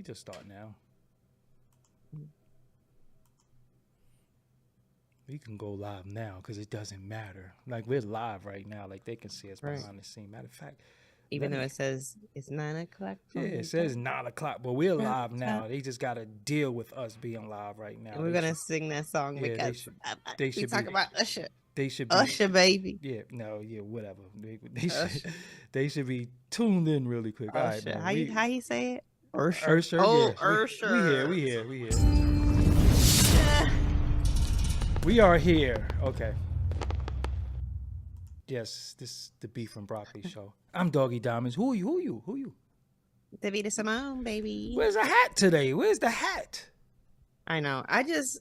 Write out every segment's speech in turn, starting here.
we just start now. We can go live now because it doesn't matter. Like we're live right now. Like they can see us Right. behind the scene. Matter of fact, Even though it says it's 9:00. yeah, it says 9 o'clock, but we're live now. They just got to deal with us being live right now. And we're gonna sing that song because they we should talk be. about Usher. They should be. Usher, baby. Yeah, no, yeah, whatever. They should be tuned in really quick. All right, Usher. man. How you say it? Usher. Usher, Oh, yeah. Usher. We here. We are here. Okay. Yes, this is the Beef and Broccoli Show. I'm Doggie Diamonds. Who you? Davida Simone, baby. Where's the hat today? Where's the hat? I know. It's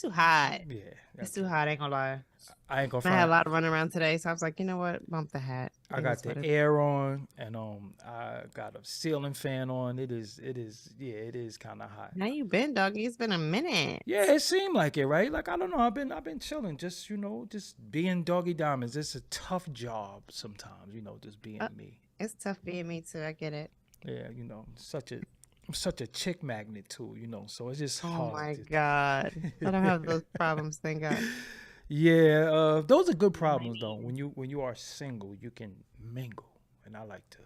too hot. Yeah. It's too hot. I ain't gonna lie. I ain't gonna I had a lot of running around today, so I was like, you know what? Bump the hat. I got the air on, and I got a ceiling fan on. It is kind of hot. How you been, Doggie? It's been a minute. Yeah, it seemed like it, right? Like I don't know. I've been chilling, just just being Doggie Diamonds. It's a tough job sometimes, just being me. It's tough being me too. I get it. Yeah, I'm such a chick magnet too, so it's just hard. Oh my God. I don't have those problems, thank God. Yeah, those are good problems though. When you are single, you can mingle, and I like to,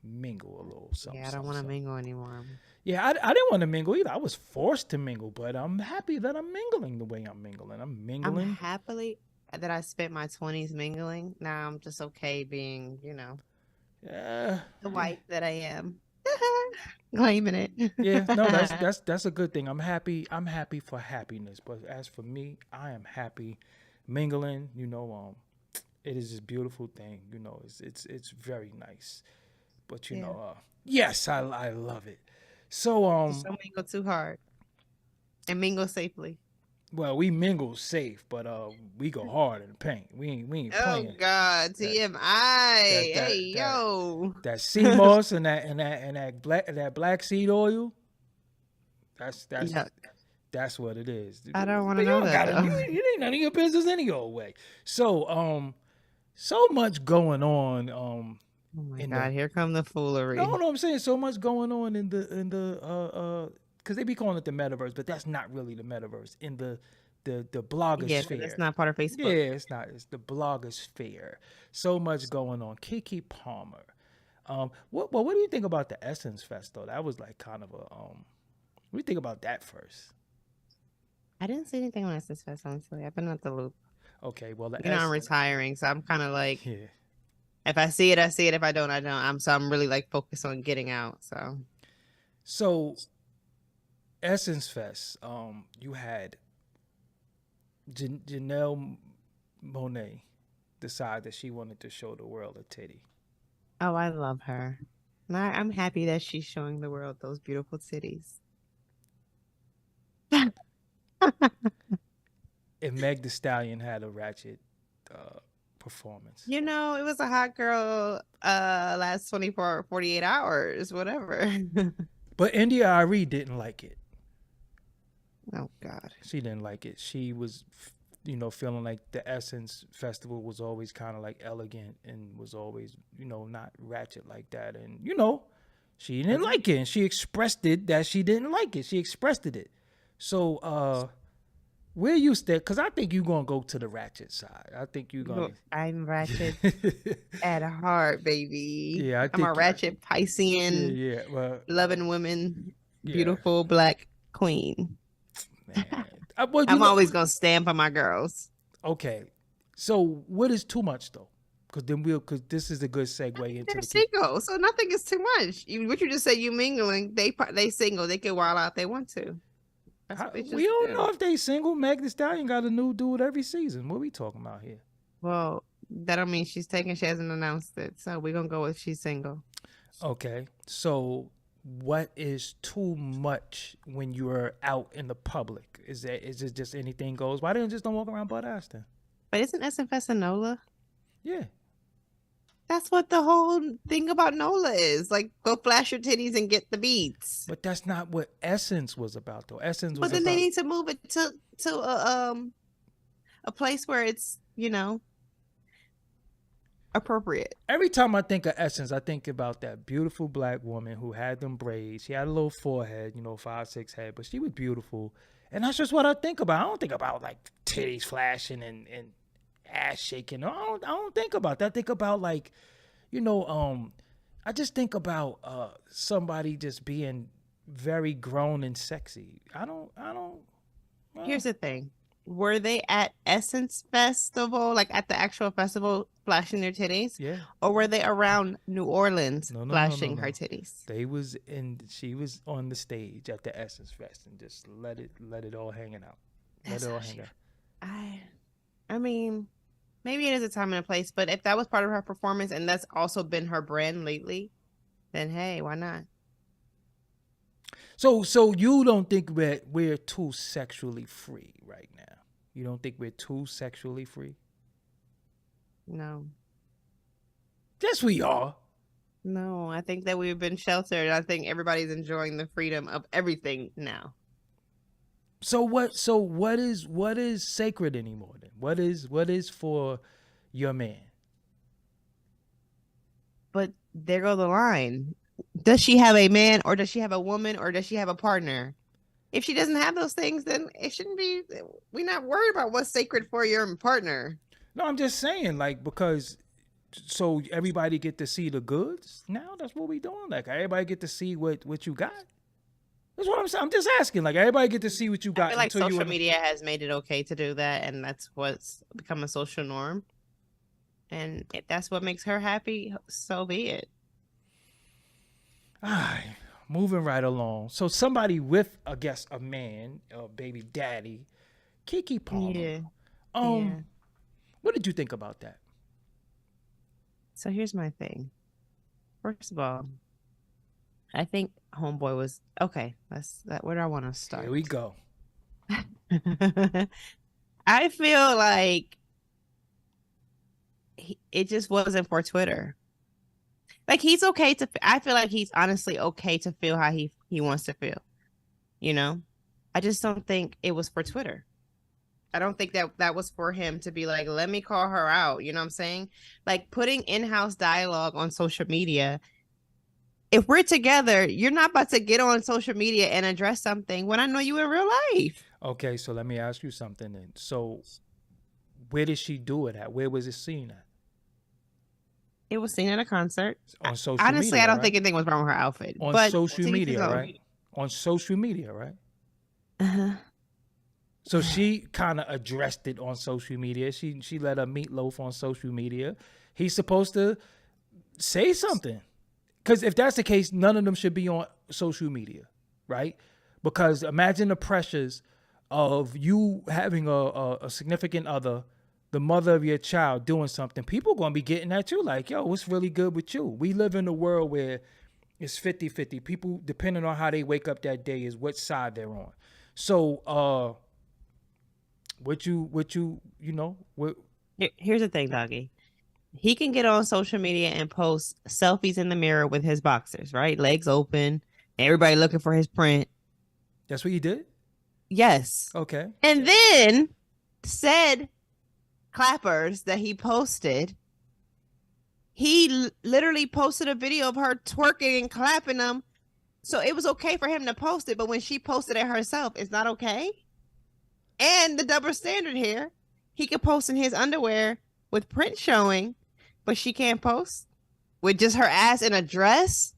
mingle a little. Something, yeah, I don't want to mingle anymore. Yeah, I didn't want to mingle either. I was forced to mingle, but I'm happy that I'm mingling the way I'm mingling. I'm mingling. I'm happily that I spent my 20s mingling. Now I'm just okay being, yeah, the wife that I am. Claiming it. Yeah, no, that's a good thing. I'm happy for happiness. But as for me, I am happy mingling. It is a beautiful thing. It's very nice. But yes, I love it. So just don't mingle too hard, and mingle safely. Well, we mingle safe, but we go hard in the paint. We ain't playing. Oh God, TMI. Yo. That sea moss and that black seed oil. That's what it is. I don't want to know that. It ain't none of your business any old way. So so much going on. Oh my God, here come the foolery. No, I'm saying so much going on in the because they be calling it the metaverse, but that's not really the metaverse. In the blogosphere. Yeah, it's not part of Facebook. Yeah, it's not. It's the blogosphere. So much going on. Keke Palmer. What do you think about the Essence Fest though? That was like kind of a What do you think about that first? I didn't see anything on Essence Fest, honestly. I've been out the loop. Okay, well, I'm retiring, so I'm kind of like, if I see it, I see it. If I don't, I don't. I'm really like focused on getting out. So Essence Fest, you had Janelle Monáe decide that she wanted to show the world a titty. Oh, I love her. I'm happy that she's showing the world those beautiful titties. And Meg Thee Stallion had a ratchet performance. It was a hot girl last 24, 48 hours, whatever. But India Arie didn't like it. Oh, God. She didn't like it. She was, feeling like the Essence Festival was always kind of like elegant and was always, not ratchet like that. And, she didn't like it. And she expressed it that she didn't like it. She expressed it. So, where you stand? Because I think you're going to go to the ratchet side. I think you're going to. I'm ratchet at heart, baby. Yeah, I'm a ratchet Piscean. Yeah, well, loving women. Beautiful black queen. Man. I'm always going to stand for my girls. Okay. So what is too much though? Because this is a good segue into They're single, so nothing is too much. What you just said, you mingling, they single, they can wild out if they want to. We don't know if they single. Meg Thee Stallion got a new dude every season. What are we talking about here? Well, that don't mean she's taking. She hasn't announced it, so we're gonna go with she's single. Okay, so what is too much when you're out in the public? Is it just anything goes? Why don't walk around butt ass then? But isn't SFS a NOLA? Yeah. That's what the whole thing about NOLA is. Like, go flash your titties and get the beats. But that's not what Essence was about, though. Essence was. But then they need to move it to a place where it's a appropriate. Every time I think of Essence, I think about that beautiful black woman who had them braids. She had a little forehead, 5'6" head, but she was beautiful. And that's just what I think about. I don't think about like titties flashing and ass shaking. I don't think about that. I think about like, I just think about somebody just being very grown and sexy. I don't. Here's the thing. Were they at Essence Festival, like at the actual festival, flashing their titties? Yeah. Or were they around New Orleans flashing her titties? She was on the stage at the Essence Fest and just let it all hanging out. Let it all hang out. I mean, maybe it is a time and a place, but if that was part of her performance and that's also been her brand lately, then hey, why not? So you don't think we're too sexually free right now? You don't think we're too sexually free? No. Yes, we are. No, I think that we've been sheltered. I think everybody's enjoying the freedom of everything now. So what is sacred anymore then? What is for your man? But there go the line. Does she have a man, or does she have a woman, or does she have a partner? If she doesn't have those things, then it shouldn't be. We're not worried about what's sacred for your partner. No, I'm just saying, like, because so everybody get to see the goods now. That's what we doing. Like, everybody get to see what you got. That's what I'm saying. I'm just asking. Like, everybody get to see what you got. I feel like social media has made it okay to do that, and that's what's become a social norm. And if that's what makes her happy, so be it. All right, moving right along. So somebody with, I guess, a man, a baby daddy, Keke Palmer. Yeah. What did you think about that? So here's my thing. First of all, I think homeboy was okay. Where do I want to start? Here we go. I feel like it just wasn't for Twitter. Like, he's okay to. I feel like he's honestly okay to feel how he wants to feel. I just don't think it was for Twitter. I don't think that was for him to be like, let me call her out. You know what I'm saying? Like, putting in-house dialogue on social media. If we're together, you're not about to get on social media and address something when I know you in real life. Okay, so let me ask you something then. So where did she do it at? Where was it seen at? It was seen at a concert. On social Honestly, media, I don't right? think anything was wrong with her outfit. On but social media, right? On social media, right? Uh-huh. So she kind of addressed it on social media. She let her meatloaf on social media. He's supposed to say something. Because if that's the case, none of them should be on social media, right? Because imagine the pressures of you having a significant other, the mother of your child, doing something. People are going to be getting at you like, yo, what's really good with you? We live in a world where it's 50-50. People, depending on how they wake up that day, is which side they're on. So, Here's the thing, Doggie. He can get on social media and post selfies in the mirror with his boxers, right? Legs open, everybody looking for his print. That's what he did? Yes. Okay. And then said clappers that he posted, he literally posted a video of her twerking and clapping them. So it was okay for him to post it, but when she posted it herself, it's not okay. And the double standard here, he could post in his underwear with print showing, but she can't post with just her ass in a dress.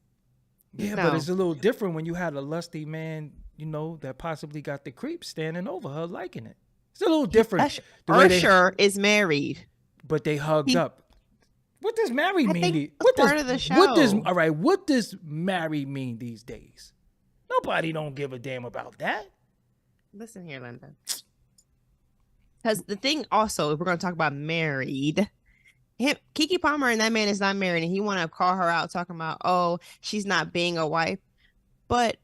Yeah, no. But it's a little different when you had a lusty man, that possibly got the creep standing over her liking it. It's a little different. Usher is married, but they hugged up. What does married mean? Part of the show. What does married mean these days? Nobody don't give a damn about that. Listen here, Linda. Because the thing also, if we're going to talk about married, Keke Palmer and that man is not married, and he want to call her out talking about, oh, she's not being a wife. But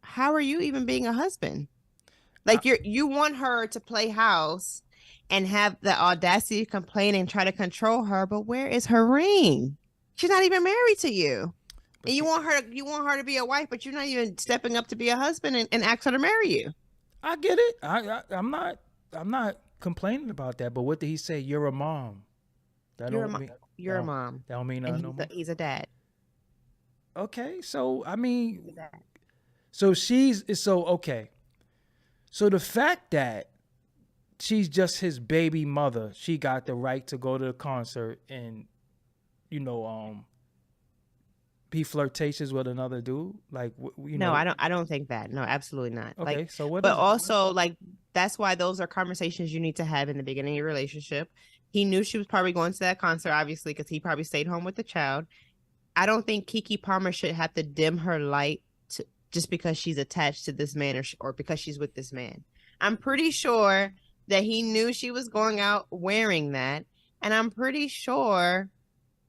how are you even being a husband? Like, you want her to play house and have the audacity to complain and try to control her, but where is her ring? She's not even married to you. And you want her to be a wife, but you're not even stepping up to be a husband and ask her to marry you. I get it. I'm not complaining about that, but what did he say? You're a mom. You're a mom. That don't mean And nothing no more. he's a dad. Okay, so I mean, He's a dad. okay. So the fact that she's just his baby mother, she got the right to go to the concert and, be flirtatious with another dude. Like, No, I don't think that. No, absolutely not. Okay, like, so what but is it? also like that's why those are conversations you need to have in the beginning of your relationship. He knew she was probably going to that concert, obviously, because he probably stayed home with the child. I don't think Keke Palmer should have to dim her light just because she's attached to this man or because she's with this man. I'm pretty sure that he knew she was going out wearing that, and I'm pretty sure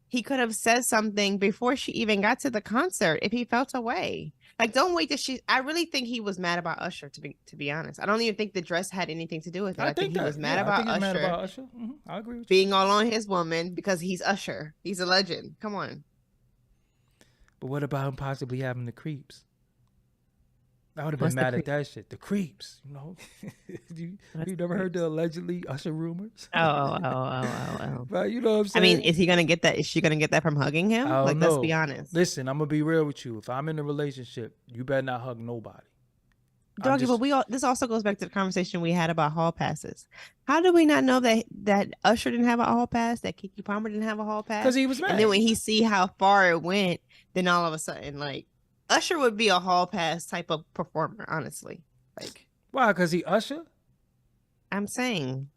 he could have said something before she even got to the concert if he felt away. Like, don't wait till I really think he was mad about Usher, to be honest. I don't even think the dress had anything to do with it. I think he was mad about Usher. Mm-hmm. I agree with you. Being all on his woman because he's Usher. He's a legend. Come on. But what about him possibly having the creeps? I would have been mad at that shit. The creeps, you never heard the allegedly Usher rumors? Oh. But you know what I'm saying? I mean, is he gonna get that? Is she gonna get that from hugging him? Like, let's be honest. Listen, I'm gonna be real with you. If I'm in a relationship, you better not hug nobody. Doggie, but this also goes back to the conversation we had about hall passes. How do we not know that Usher didn't have a hall pass, that Keke Palmer didn't have a hall pass? Because he was mad. And then when he see how far it went, then all of a sudden, like, Usher would be a hall pass type of performer, honestly. Like, why? Because he Usher? I'm saying.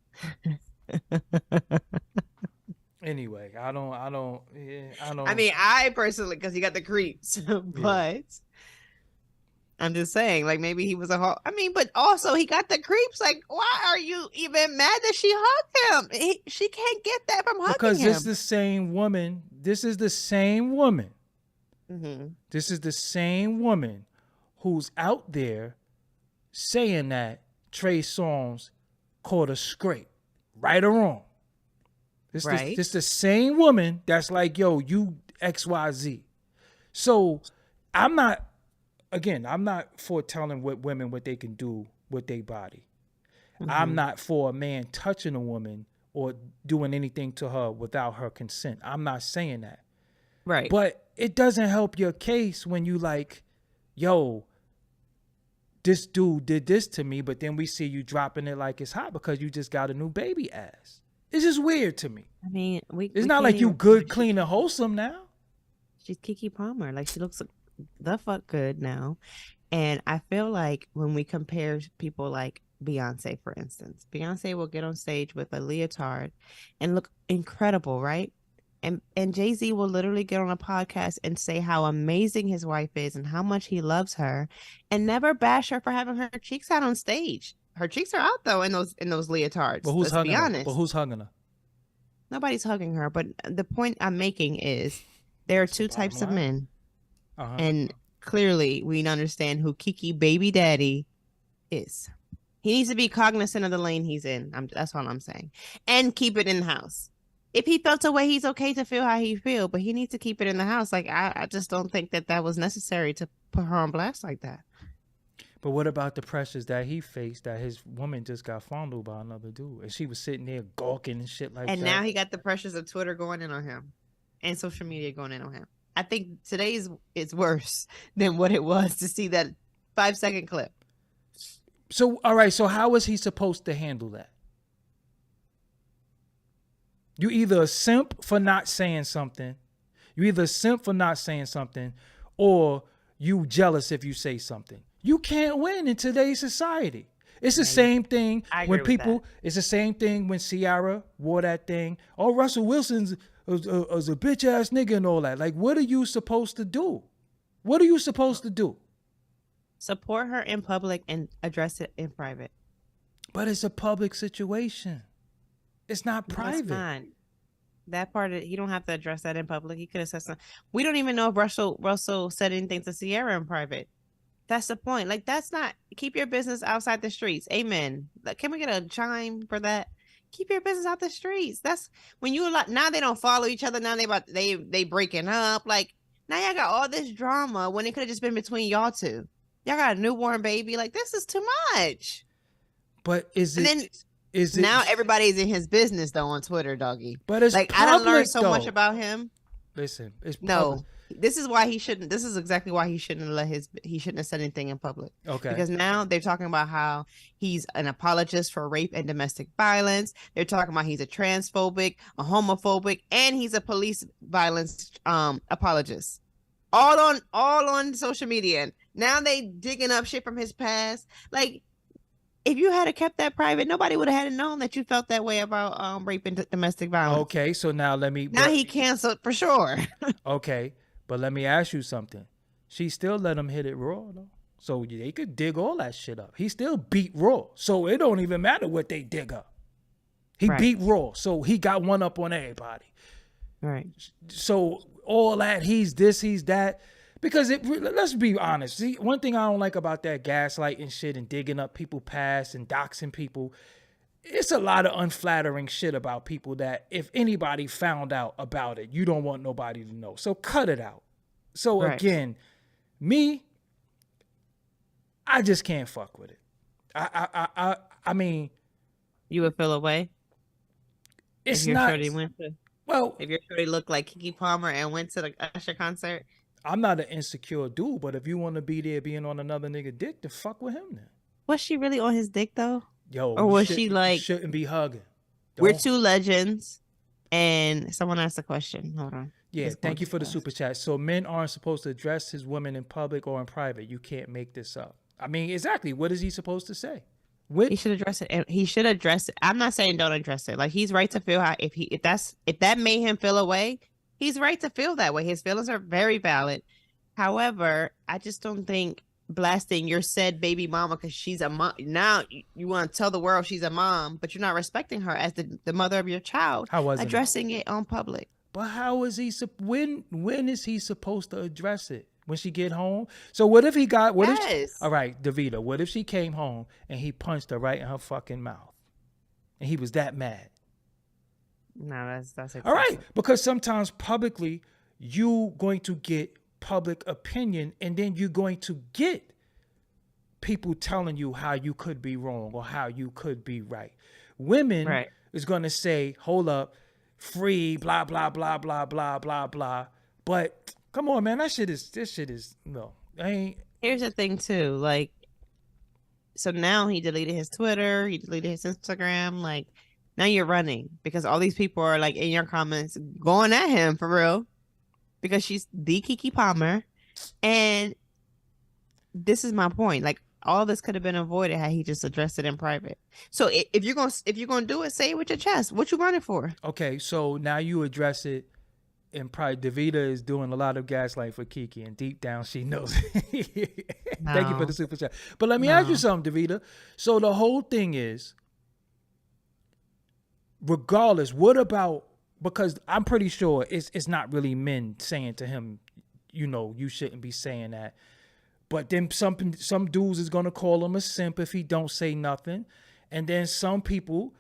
Anyway, I don't. I mean, I personally, because he got the creeps, but I'm just saying, like, maybe he was a hall. I mean, but also he got the creeps. Like, why are you even mad that she hugged him? She can't get that from hugging him. Because this is the same woman. This is the same woman. Mm-hmm. This is the same woman who's out there saying that Trey Songz caught a scrape, right or wrong. This the same woman that's like, yo, you XYZ. So I'm not for telling women what they can do with their body. Mm-hmm. I'm not for a man touching a woman or doing anything to her without her consent. I'm not saying that. Right. But it doesn't help your case when you like, yo, this dude did this to me, but then we see you dropping it like it's hot because you just got a new baby ass. It's just weird to me. I mean, it's not like you good, clean, and wholesome now. She's Keke Palmer. Like, she looks the fuck good now. And I feel like when we compare people like Beyonce, for instance, Beyonce will get on stage with a leotard and look incredible, right? And Jay-Z will literally get on a podcast and say how amazing his wife is and how much he loves her and never bash her for having her cheeks out on stage. Her cheeks are out though in those leotards. But who's hugging her? But who's hugging her? Nobody's hugging her. But the point I'm making is there are two types of men. Uh-huh. And clearly we understand who Keke baby daddy is. He needs to be cognizant of the lane he's in. That's all I'm saying. And keep it in the house. If he felt away, he's okay to feel how he feel, but he needs to keep it in the house. Like, I just don't think that was necessary to put her on blast like that. But what about the pressures that he faced that his woman just got fondled by another dude and she was sitting there gawking and shit like that? And now he got the pressures of Twitter going in on him and social media going in on him. I think today's is worse than what it was to see that 5-second clip. So, all right. So how is he supposed to handle that? You either a simp for not saying something, or you jealous if you say something. You can't win in today's society. It's the same thing when people. It's the same thing when Ciara wore that thing. Oh, Russell Wilson's was a bitch ass nigga and all that. Like, what are you supposed to do? Support her in public and address it in private. But it's a public situation. It's not private. It's not. That part, he don't have to address that in public. He could have said something. We don't even know if Russell said anything to Ciara in private. That's the point. Like, that's not, keep your business outside the streets. Amen. Like, can we get a chime for that? Keep your business out the streets. That's when you now they don't follow each other. Now they breaking up. Like, now y'all got all this drama when it could have just been between y'all two. Y'all got a newborn baby. Like, this is too much. But is it? Is it? Now everybody's in his business though on Twitter, Doggy. But it's Like public, I done learned so though. much about him. Listen, it's public. No, this is why he shouldn't. This is exactly why he shouldn't He shouldn't have said anything in public. Okay. Because now they're talking about how he's an apologist for rape and domestic violence. They're talking about he's a transphobic, a homophobic, and he's a police violence apologist. All on social media. And now they digging up shit from his past. Like, if you had kept that private, nobody would have had known that you felt that way about rape and domestic violence. Okay, so now he canceled for sure. Okay, but let me ask you something. She still let him hit it raw though, so they could dig all that shit up. He still beat raw, so it don't even matter what they dig up. He beat raw, so he got one up on everybody. Right. So all that, he's this, he's that. Because let's be honest. See, one thing I don't like about that gaslighting shit and digging up people's past and doxing people, it's a lot of unflattering shit about people that if anybody found out about it, you don't want nobody to know. So cut it out. So again, me, I just can't fuck with it. I mean, you would feel away. It's not. If your shorty looked like Keke Palmer and went to the Usher concert. I'm not an insecure dude, but if you want to be there being on another nigga dick, then fuck with him then. Was she really on his dick though? Yo, or was she like shouldn't be hugging? We're two legends. And someone asked a question. Hold on. Yeah, thank you for the super chat. So men aren't supposed to address his women in public or in private. You can't make this up. I mean, exactly. What is he supposed to say? He should address it. He should address it. I'm not saying don't address it. Like, he's right to feel how if that made him feel away, he's right to feel that way. His feelings are very valid. However, I just don't think blasting your said baby mama because she's a mom. Now you want to tell the world she's a mom, but you're not respecting her as the mother of your child. How was addressing it on public? But how is he? When is he supposed to address it? When she get home? So what if he got? All right, Davita. What if she came home and he punched her right in her fucking mouth, and he was that mad? No, that's excessive. All right, because sometimes publicly you going to get public opinion, and then you're going to get people telling you how you could be wrong or how you could be right. Women is going to say, hold up, free, blah, blah, blah, blah, blah, blah, blah. But come on, man, this shit is, no. Here's the thing too, like, so now he deleted his Twitter, he deleted his Instagram, like, now you're running because all these people are like in your comments going at him for real. Because she's the Keke Palmer. And this is my point. Like, all this could have been avoided had he just addressed it in private. So if you're gonna do it, say it with your chest. What you running for? Okay, so now you address it in private. Davita is doing a lot of gaslighting for Keke, and deep down she knows it. No. Thank you for the super chat. But let me ask you something, Davita. So the whole thing is, regardless, what about, because I'm pretty sure it's not really men saying to him, you know, you shouldn't be saying that. But then some dudes is going to call him a simp if he don't say nothing. And then some people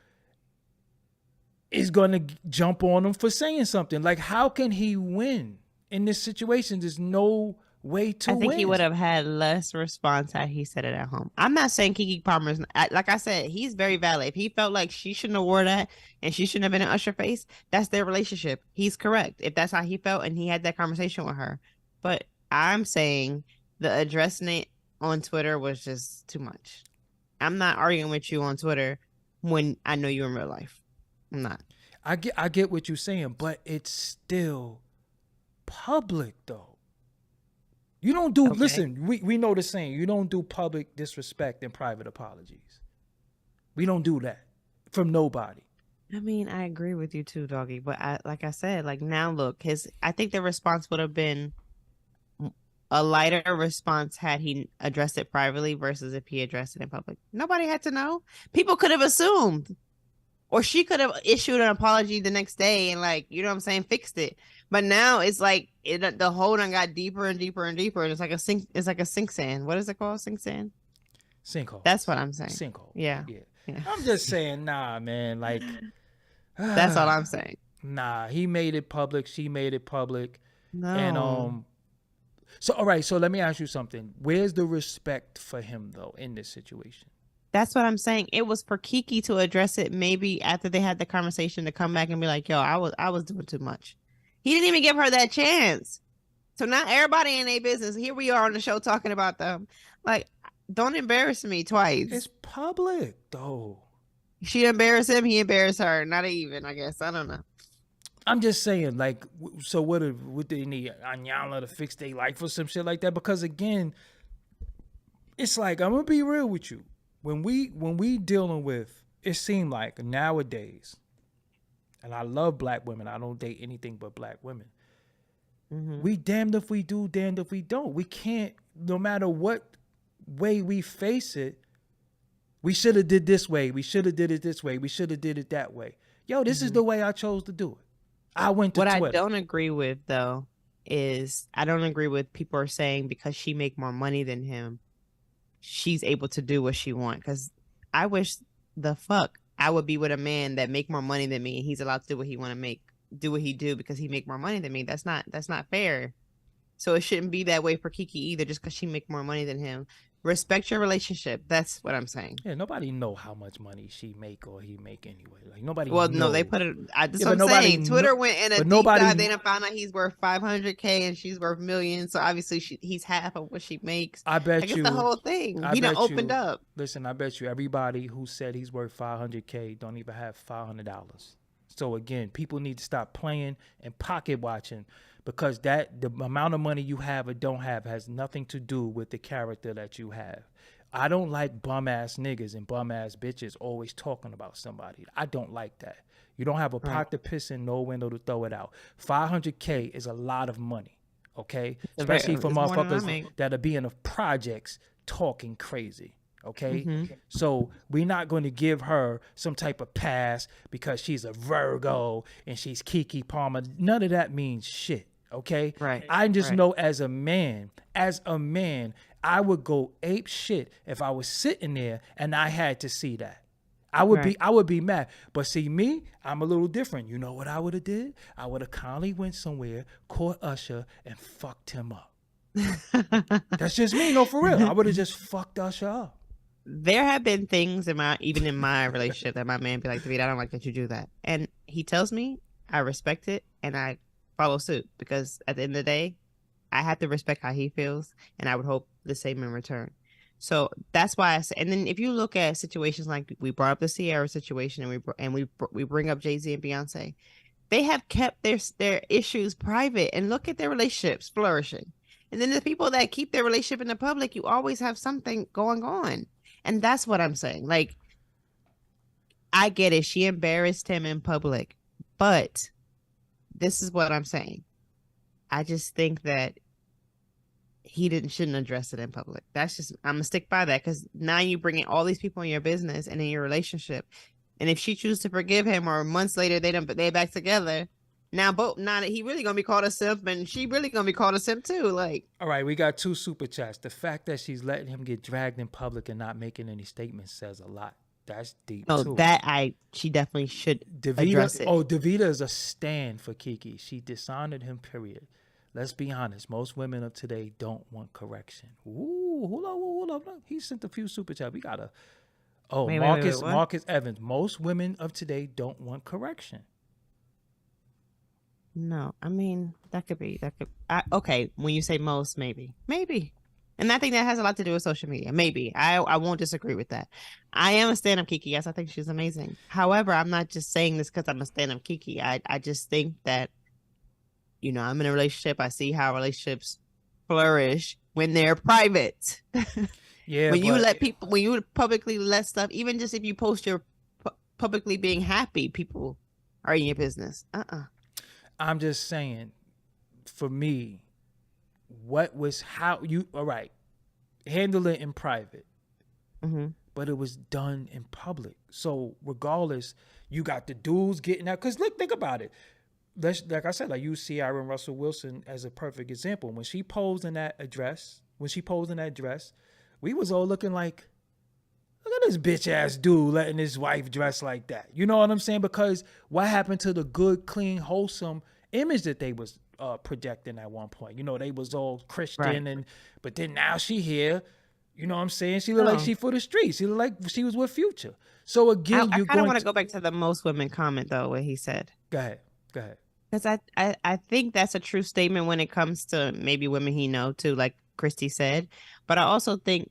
is going to jump on him for saying something. Like, how can he win in this situation? There's no way to win. I think he would have had less response had he said it at home. I'm not saying Keke Palmer's, like I said, he's very valid. If he felt like she shouldn't have wore that and she shouldn't have been in Usher face, that's their relationship. He's correct if that's how he felt and he had that conversation with her. But I'm saying the addressing it on Twitter was just too much. I'm not arguing with you on Twitter when I know you in real life. I'm not. I get what you're saying, but it's still public though. You don't do, listen, we know the saying, you don't do public disrespect and private apologies. We don't do that from nobody. I mean, I agree with you too, Doggy. But like I said, like now look, I think the response would have been a lighter response had he addressed it privately versus if he addressed it in public. Nobody had to know. People could have assumed. Or she could have issued an apology the next day and, like, you know what I'm saying, fixed it. But now it's like the hole done got deeper and deeper and deeper. And it's like a sink sand. What is it called? Sink sand? Sinkhole. That's what I'm saying. Sinkhole. Yeah. I'm just saying, nah, man. Like, that's all I'm saying. Nah, he made it public. She made it public. No. And so all right. So let me ask you something. Where's the respect for him though in this situation? That's what I'm saying. It was for Keke to address it maybe after they had the conversation to come back and be like, yo, I was doing too much. He didn't even give her that chance. So now everybody in their business. Here we are on the show talking about them. Like, don't embarrass me twice. It's public though. She embarrassed him, he embarrassed her. Not even, I guess. I don't know. I'm just saying, like, so what they need Anyala to fix their life or some shit like that? Because again, it's like, I'm gonna be real with you. When we dealing with, it seemed like nowadays, and I love black women. I don't date anything but black women. Mm-hmm. We damned if we do, damned if we don't. We can't, no matter what way we face it, we should have did this way. We should have did it this way. We should have did it that way. Yo, this is the way I chose to do it. I went to What Twitter. I don't agree with, though, is I don't agree with people are saying because she make more money than him, she's able to do what she want. Because I wish the fuck I would be with a man that make more money than me and he's allowed to do what he want to make, do what he do because he make more money than me. That's not fair. So it shouldn't be that way for Keke either, just because she make more money than him. Respect your relationship. That's what I'm saying. Yeah, nobody know how much money she make or he make anyway. Like nobody. Well, know. no, they put it. That's Yeah, what but I'm saying. nobody Twitter kno- went in a but deep nobody dive. They kn- done found out he's worth 500K and she's worth millions. So obviously he's half of what she makes. I bet Like, you. it's the whole thing. I He done bet opened you. up. Listen, I bet you everybody who said he's worth $500K don't even have $500. So again, people need to stop playing and pocket watching, because that the amount of money you have or don't have has nothing to do with the character that you have. I don't like bum ass niggas and bum ass bitches always talking about somebody. I don't like that. You don't have a pot to piss in, no window to throw it out. $500K is a lot of money, okay? Especially for it's more than I motherfuckers make. that are being of projects talking crazy. Okay, Mhm. so we're not going to give her some type of pass because she's a Virgo and she's Keke Palmer. None of that means shit. Okay, Right. I just Right. know as a man, I would go ape shit if I was sitting there and I had to see that. I would be mad. But see me, I'm a little different. You know what I would have did? I would have kindly went somewhere, caught Usher, and fucked him up. That's just me, no, for real. I would have just fucked Usher up. There have been things even in my relationship that my man be like, David, I don't like that you do that. And he tells me, I respect it and I follow suit, because at the end of the day, I have to respect how he feels and I would hope the same in return. So that's why I say, and then if you look at situations like we brought up the Sierra situation and we bring up Jay-Z and Beyonce, they have kept their issues private and look at their relationships flourishing. And then the people that keep their relationship in the public, you always have something going on. And that's what I'm saying. Like, I get it. She embarrassed him in public, but this is what I'm saying. I just think that he shouldn't address it in public. That's just, I'm gonna stick by that, because now you bring in all these people in your business and in your relationship. And if she chooses to forgive him, or months later they back together, now that he really gonna be called a simp and she really gonna be called a simp too. Like, all right, we got 2 super chats. The fact that she's letting him get dragged in public and not making any statements says a lot. That's deep too. She definitely should address it. Davida is a stand for Keke. She dishonored him, period. Let's be honest. Most women of today don't want correction. Ooh, hold up. He sent a few super chats. We got a Marcus Evans. Most women of today don't want correction. No, I mean, okay, when you say most, maybe. And I think that has a lot to do with social media. Maybe. I won't disagree with that. I am a stand-up Keke. Yes, I think she's amazing. However, I'm not just saying this because I'm a stand-up Keke. I just think that, I'm in a relationship. I see how relationships flourish when they're private. Yeah. When you publicly let stuff, even just if you post your publicly being happy, people are in your business. I'm just saying, for me, all right, handle it in private, but it was done in public. So regardless, you got the dudes getting out. Because look, think about it. Like I said, like you see Aaron Russell Wilson as a perfect example. When she posed in that dress, we was all looking like, look at this bitch ass dude letting his wife dress like that. You know what I'm saying? Because what happened to the good, clean, wholesome image that they was projecting at one point? They was all Christian, but then now she here, You know what I'm saying? She looked like Oh. she for the streets. She looked like she was with Future. So again, I you're kind of going want to to go back to the most women comment though, what he said. go ahead. Go ahead. Because I think that's a true statement when it comes to maybe women he know too, like Christy said. But I also think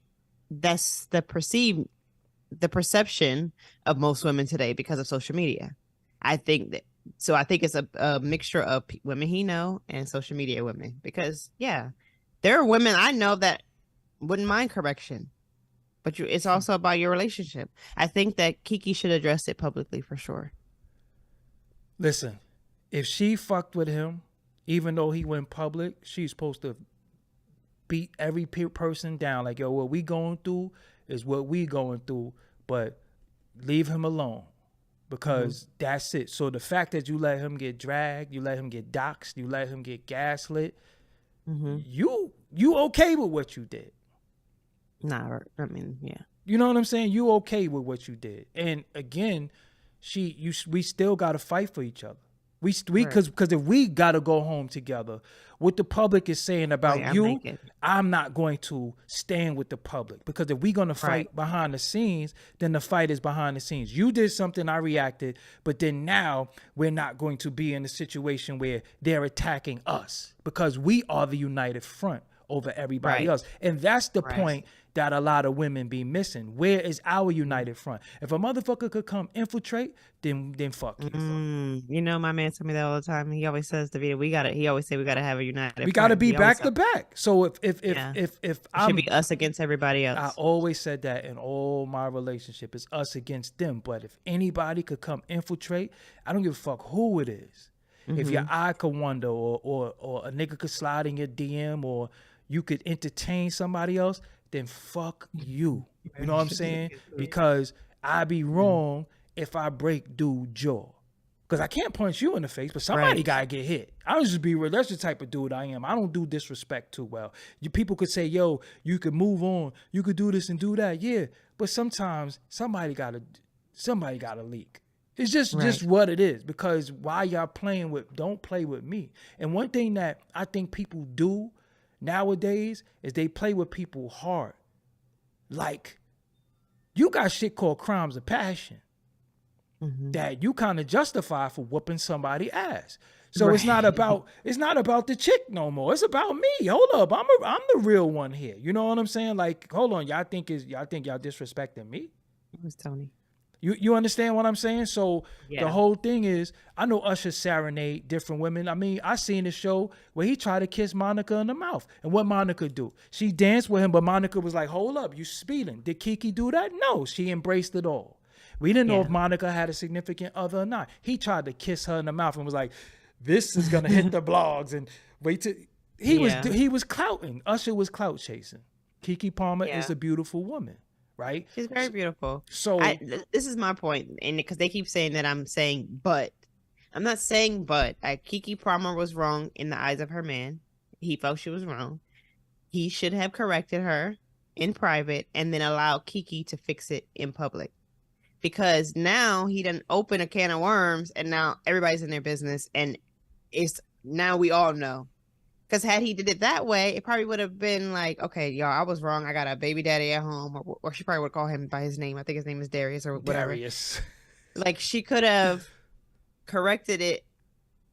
that's the perception of most women today because of social media. I think that so I think it's a mixture of women he know and social media women because yeah, there are women I know that wouldn't mind correction, but it's also about your relationship. I think that Keke should address it publicly for sure. Listen, if she fucked with him, even though he went public, she's supposed to beat every person down. Like, yo, what we going through is what we going through, but leave him alone because that's it. So the fact that you let him get dragged, you let him get doxxed, you let him get gaslit, you okay with what you did. Nah, I mean, yeah. You know what I'm saying? You okay with what you did. And again, we still got to fight for each other. Because if we got to go home together, what the public is saying about you, I'm not going to stand with the public. Because if we're going to fight behind the scenes, then the fight is behind the scenes. You did something, I reacted, but then now we're not going to be in a situation where they're attacking us because we are the united front over everybody else. And that's the point that a lot of women be missing. Where is our united front? If a motherfucker could come infiltrate, then fuck you. You know, my man told me that all the time. He always says to me, he always say we gotta have a united. We gotta be back to back. So if it should be us against everybody else. I always said that in all my relationship, it's us against them. But if anybody could come infiltrate, I don't give a fuck who it is. If your eye could wonder or a nigga could slide in your DM or you could entertain somebody else, then fuck you. You know what I'm saying? Because I be wrong if I break dude jaw. Because I can't punch you in the face, but somebody gotta get hit. I'll just be real. That's the type of dude I am. I don't do disrespect too well. People could say, yo, you could move on. You could do this and do that. Yeah. But sometimes somebody gotta leak. It's just what it is. Because while y'all don't play with me. And one thing that I think people do nowadays is they play with people hard. Like, you got shit called crimes of passion that you kind of justify for whooping somebody's ass. So it's not about the chick no more. It's about me. Hold up, I'm the real one here. You know what I'm saying? Like, hold on, y'all think y'all disrespecting me? It was Tony. You understand what I'm saying? So the whole thing is, I know Usher serenade different women. I mean, I seen a show where he tried to kiss Monica in the mouth. And what Monica do? She danced with him, but Monica was like, hold up, you speeding. Did Keke do that? No, she embraced it all. We didn't know if Monica had a significant other or not. He tried to kiss her in the mouth and was like, this is going to hit the blogs. And wait till he was clouting. Usher was clout chasing. Keke Palmer is a beautiful woman. Right? She's very beautiful. So this is my point, and because they keep saying that I'm saying but. I'm not saying but. Keke Palmer was wrong in the eyes of her man. He felt she was wrong. He should have corrected her in private and then allow Keke to fix it in public. Because now he done open a can of worms and now everybody's in their business and now we all know. Because had he did it that way, it probably would have been like, okay, y'all, I was wrong. I got a baby daddy at home. Or she probably would call him by his name. I think his name is Darius or whatever. Darius. Like, she could have corrected it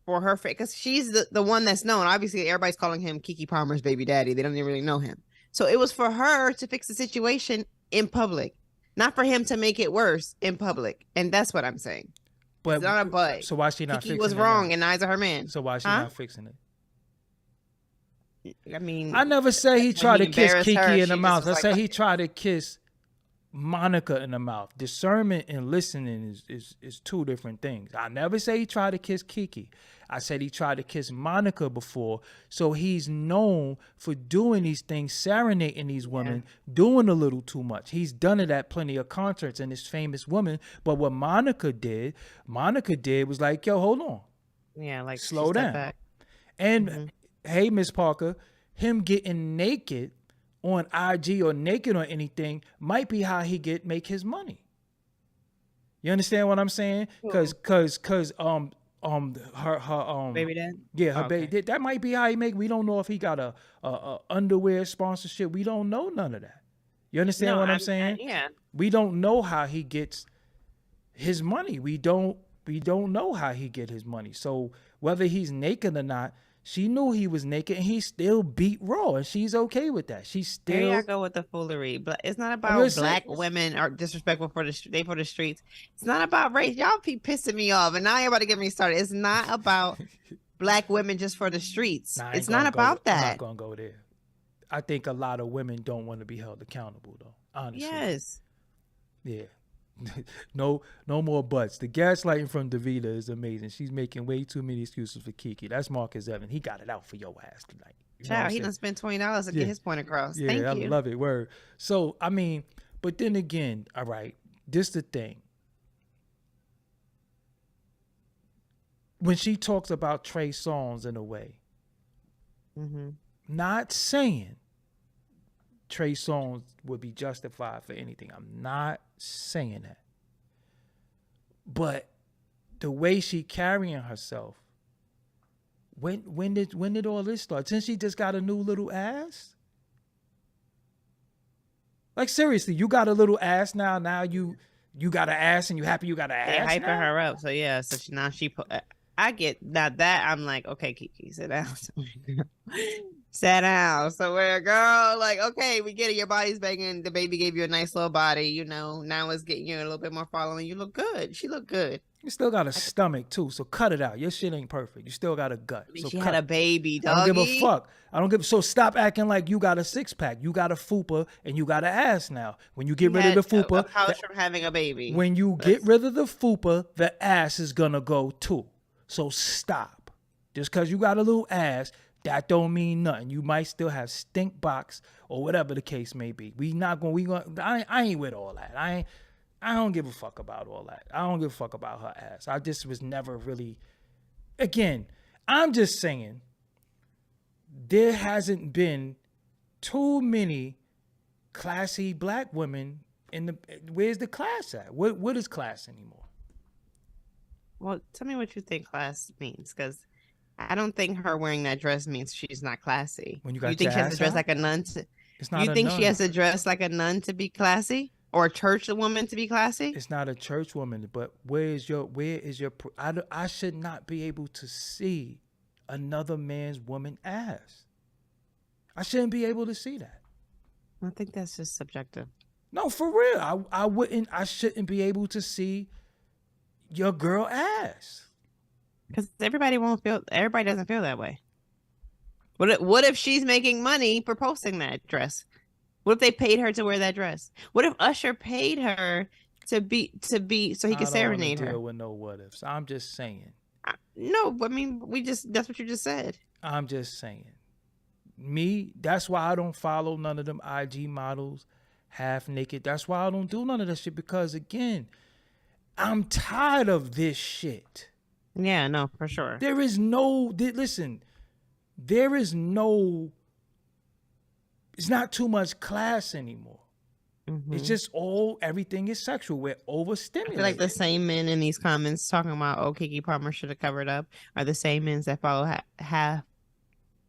for her. Because she's the one that's known. Obviously, everybody's calling him Keke Palmer's baby daddy. They don't even really know him. So it was for her to fix the situation in public. Not for him to make it worse in public. And that's what I'm saying. But it's not a but. So why is she not fixing it? Keke was wrong in the eyes of her man. So why is she not fixing it? I mean, I never say he tried to kiss Keke in the mouth. I said he tried to kiss Monica in the mouth. Discernment and listening is two different things. I never say he tried to kiss Keke. I said he tried to kiss Monica before. So he's known for doing these things, serenading these women, doing a little too much. He's done it at plenty of concerts and this famous woman. But what Monica did was like, yo, hold on. Yeah, like slow down. Back. And hey, Miss Parker, him getting naked on IG or naked or anything might be how he make his money. You understand what I'm saying? Cause her baby dad. Yeah, her baby. That might be how he make. We don't know if he got a underwear sponsorship. We don't know none of that. You understand what I'm saying? Yeah. We don't know how he gets his money. We don't know how he get his money. So whether he's naked or not, she knew he was naked and he still beat Raw, and she's okay with that. She's still. There you go with the foolery. But it's not about black women are disrespectful for the streets. It's not about race. Y'all keep pissing me off, and now everybody get me started. It's not about black women just for the streets. Nah, it's not about that. I'm not gonna go there. I think a lot of women don't want to be held accountable, though. Honestly. Yes. Yeah. No more buts. The gaslighting from Davida is amazing. She's making way too many excuses for Keke. That's Marcus Evans. He got it out for your ass tonight. Child, he done spent $20 to get his point across. Yeah, Thank you. I love it. Word. So, I mean, but then again, all right, this the thing. When she talks about Trey Songz in a way, not saying Trey Songz would be justified for anything. I'm not saying that. But the way she carrying herself, when did all this start? Since she just got a new little ass? Like seriously, you got a little ass now. Now you got an ass and you happy you got an ass. Hyping her up. So yeah, so she I get that. I'm like, okay, Keke, sit down. Sit down. So where, girl, like, okay, we get it. Your body's banging. The baby gave you a nice little body. You know, now it's getting you a little bit more following. You look good. She looked good. You still got a stomach too, so cut it out. Your shit ain't perfect. You still got a gut. So she had a baby, Doggie. I don't give a fuck. So stop acting like you got a six pack. You got a fupa and you got an ass now. When you get rid of the fupa, a pouch from having a baby. When you get rid of the fupa, the ass is gonna go too. So stop. Just because you got a little ass, that don't mean nothing. You might still have stink box or whatever the case may be. I ain't with all that. I don't give a fuck about all that. I don't give a fuck about her ass. I just was never really. Again, I'm just saying there hasn't been too many classy black women in the. Where's the class at? What is class anymore? Well, tell me what you think class means, because I don't think her wearing that dress means she's not classy. When you think she has to dress like a nun? It's not. You think she has to dress like a nun to be classy, or a church woman to be classy? It's not a church woman, but where is your? I should not be able to see another man's woman ass. I shouldn't be able to see that. I think that's just subjective. No, for real. I shouldn't be able to see your girl ass. Because everybody doesn't feel that way. What if she's making money for posting that dress? What if they paid her to wear that dress? What if Usher paid her to be so he could serenade her? I don't deal with no what ifs. I'm just saying. No, I mean that's what you just said. I'm just saying. That's why I don't follow none of them IG models half naked. That's why I don't do none of that shit, because again, I'm tired of this shit. Yeah, no, for sure. There is no it's not too much class anymore. It's just everything is sexual. We're overstimulated. I feel like the same men in these comments talking about, Keke Palmer should have covered up, are the same men that follow half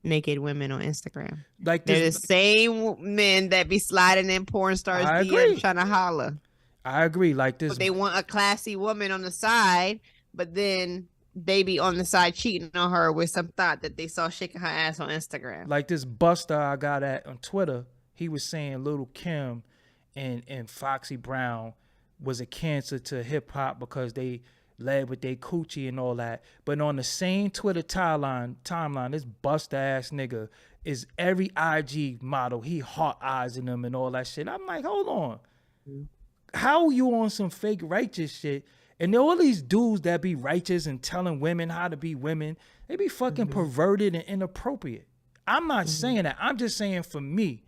naked women on Instagram. Like they're the same men that be sliding in porn stars DM trying to holler. I agree. Like this, but they want a classy woman on the side, but then they be on the side cheating on her with some thought that they saw shaking her ass on Instagram. Like this Buster I got at on Twitter, he was saying Little Kim and Foxy Brown was a cancer to hip hop because they led with their coochie and all that. But on the same Twitter timeline, this Buster ass nigga is every IG model. He hot eyes in them and all that shit. I'm like, hold on. How you on some fake righteous shit? And all these dudes that be righteous and telling women how to be women, they be fucking perverted and inappropriate. I'm not saying that. I'm just saying for me,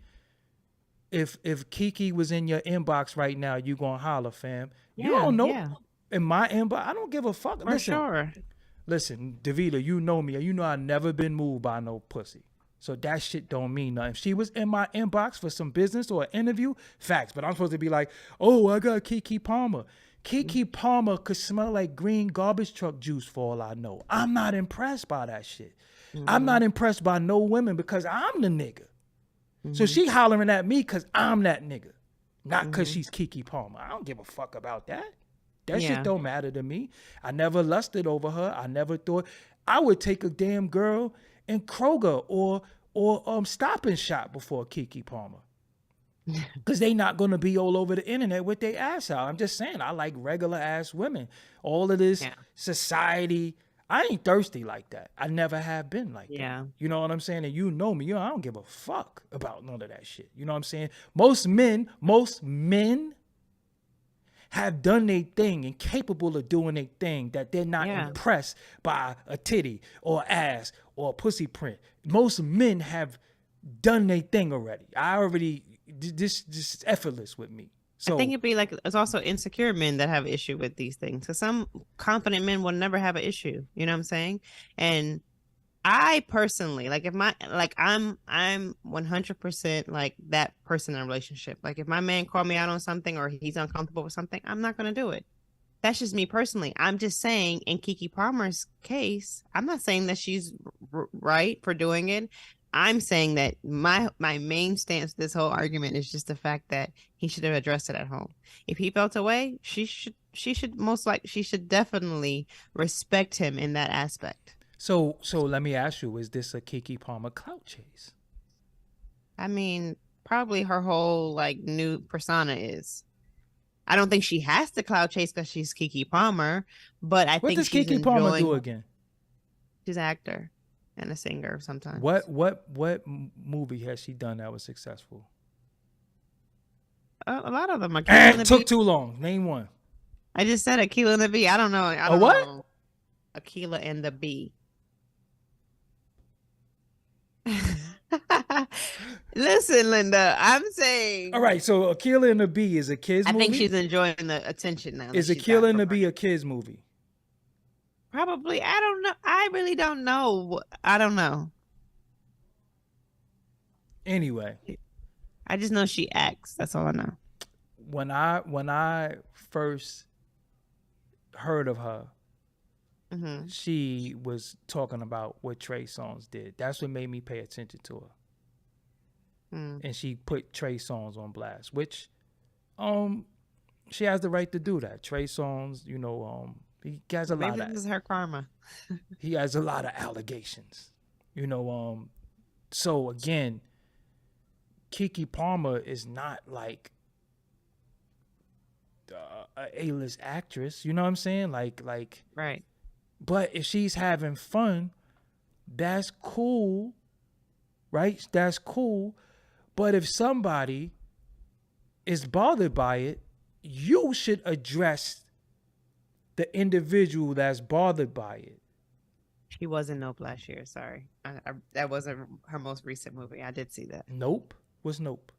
if Keke was in your inbox right now, you gonna holler, fam. Yeah, you don't know. Yeah. In my inbox, I don't give a fuck. For sure. Listen, Davida, you know me. You know I never been moved by no pussy. So that shit don't mean nothing. If she was in my inbox for some business or an interview, facts. But I'm supposed to be like, oh, I got Keke Palmer. Keke Palmer could smell like green garbage truck juice for all I know. I'm not impressed by that shit. I'm not impressed by no women because I'm the nigga. So she hollering at me because I'm that nigga. Not because she's Keke Palmer. I don't give a fuck about that. That Yeah. shit don't matter to me. I never lusted over her. I never thought I would take a damn girl in Kroger or Stop and Shop before Keke Palmer. Because they not going to be all over the internet with their ass out. I'm just saying, I like regular ass women. All of this society, I ain't thirsty like that. I never have been like that. You know what I'm saying? And you know me. I don't give a fuck about none of that shit. You know what I'm saying? Most men have done their thing and capable of doing their thing that they're not impressed by a titty or ass or a pussy print. Most men have done their thing already. This is effortless with me. So I think it'd be like, it's also insecure men that have issue with these things. So some confident men will never have an issue. You know what I'm saying? And I personally, like, if I'm 100% like that person in a relationship. Like, if my man called me out on something or he's uncomfortable with something, I'm not going to do it. That's just me personally. I'm just saying, in Keke Palmer's case, I'm not saying that she's right for doing it. I'm saying that my main stance this whole argument is just the fact that he should have addressed it at home. If he felt away, she should definitely respect him in that aspect. So let me ask you, is this a Keke Palmer clout chase? I mean, probably her whole like new persona is. I don't think she has to clout chase because she's Keke Palmer, but I think she's Keke Palmer do again? She's an actor and a singer sometimes. What movie has she done that was successful? A lot of them. It took too long. Name one. I just said Akilah and the Bee. I don't know. What? Know. Akilah and the Bee. Listen, Linda, I'm saying. All right, so Akilah and the Bee is a kids movie? I think she's enjoying the attention now. Is Akilah and the Bee a kids movie? Probably. I don't know. I really don't know. I don't know. Anyway. I just know she acts. That's all I know. When I first heard of her, she was talking about what Trey Songz did. That's what made me pay attention to her. And she put Trey Songz on blast, which she has the right to do that. Trey Songz, you know, he has a lot of... Maybe this is her karma. He has a lot of allegations. You know, so again, Keke Palmer is not like a A-list actress. You know what I'm saying? Like right. But if she's having fun, that's cool, right? That's cool. But if somebody is bothered by it, you should address the individual that's bothered by it. She was in Nope last year. Sorry. That wasn't her most recent movie. I did see that. Nope? What's Nope?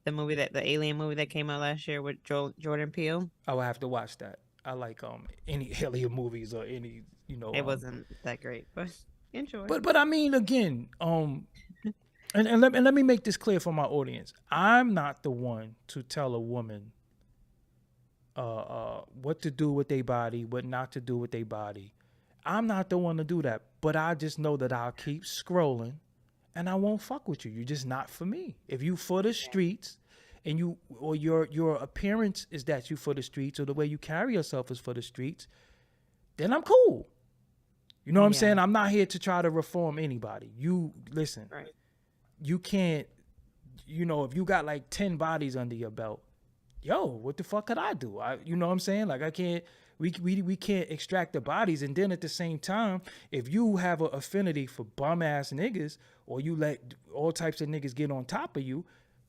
The alien movie that came out last year with Jordan Peele. I will have to watch that. I like any alien movies or any, you know. It wasn't that great, but enjoy. But I mean, again, and let me make this clear for my audience. I'm not the one to tell a woman what to do with their body, what not to do with their body. I'm not the one to do that. But I just know that I'll keep scrolling and I won't fuck with you. You're just not for me. If you for the streets and your appearance is that you for the streets, or the way you carry yourself is for the streets, then I'm cool. You know what I'm saying? I'm not here to try to reform anybody. You listen. Right. You can't, you know, if you got like 10 bodies under your belt, yo, what the fuck could I do? You know what I'm saying? Like, I can't, we can't extract the bodies. And then at the same time, if you have an affinity for bum ass niggas, or you let all types of niggas get on top of you,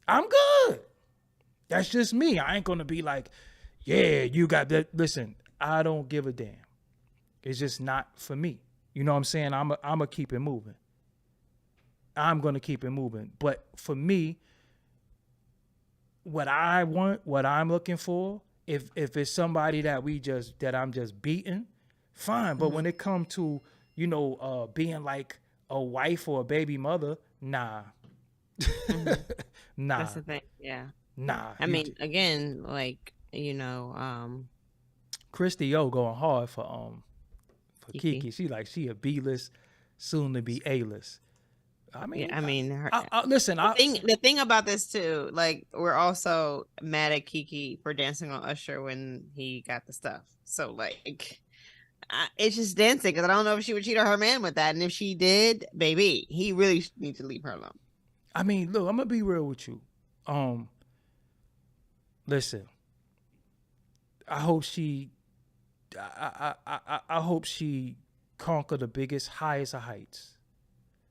I'm good. That's just me. I ain't gonna be like, yeah, you got that. Listen, I don't give a damn. It's just not for me. You know what I'm saying? I'm a keep it moving. I'm going to keep it moving. But for me, what I want, what I'm looking for, if it's somebody that I'm just beating, fine. But when it comes to, you know, being like a wife or a baby mother, nah. Nah. That's the thing. Yeah. Nah. I mean, again, like, you know, Christy O going hard for Keke. She a B-list, soon to be A-list. I Yeah, mean, I mean, listen. the thing about this too, like we're also mad at Keke for dancing on Usher when he got the stuff. So like, it's just dancing because I don't know if she would cheat on her man with that, and if she did, baby, he really needs to leave her alone. I mean, look, I'm gonna be real with you. Listen, I hope she, I hope she conquer the biggest, highest of heights.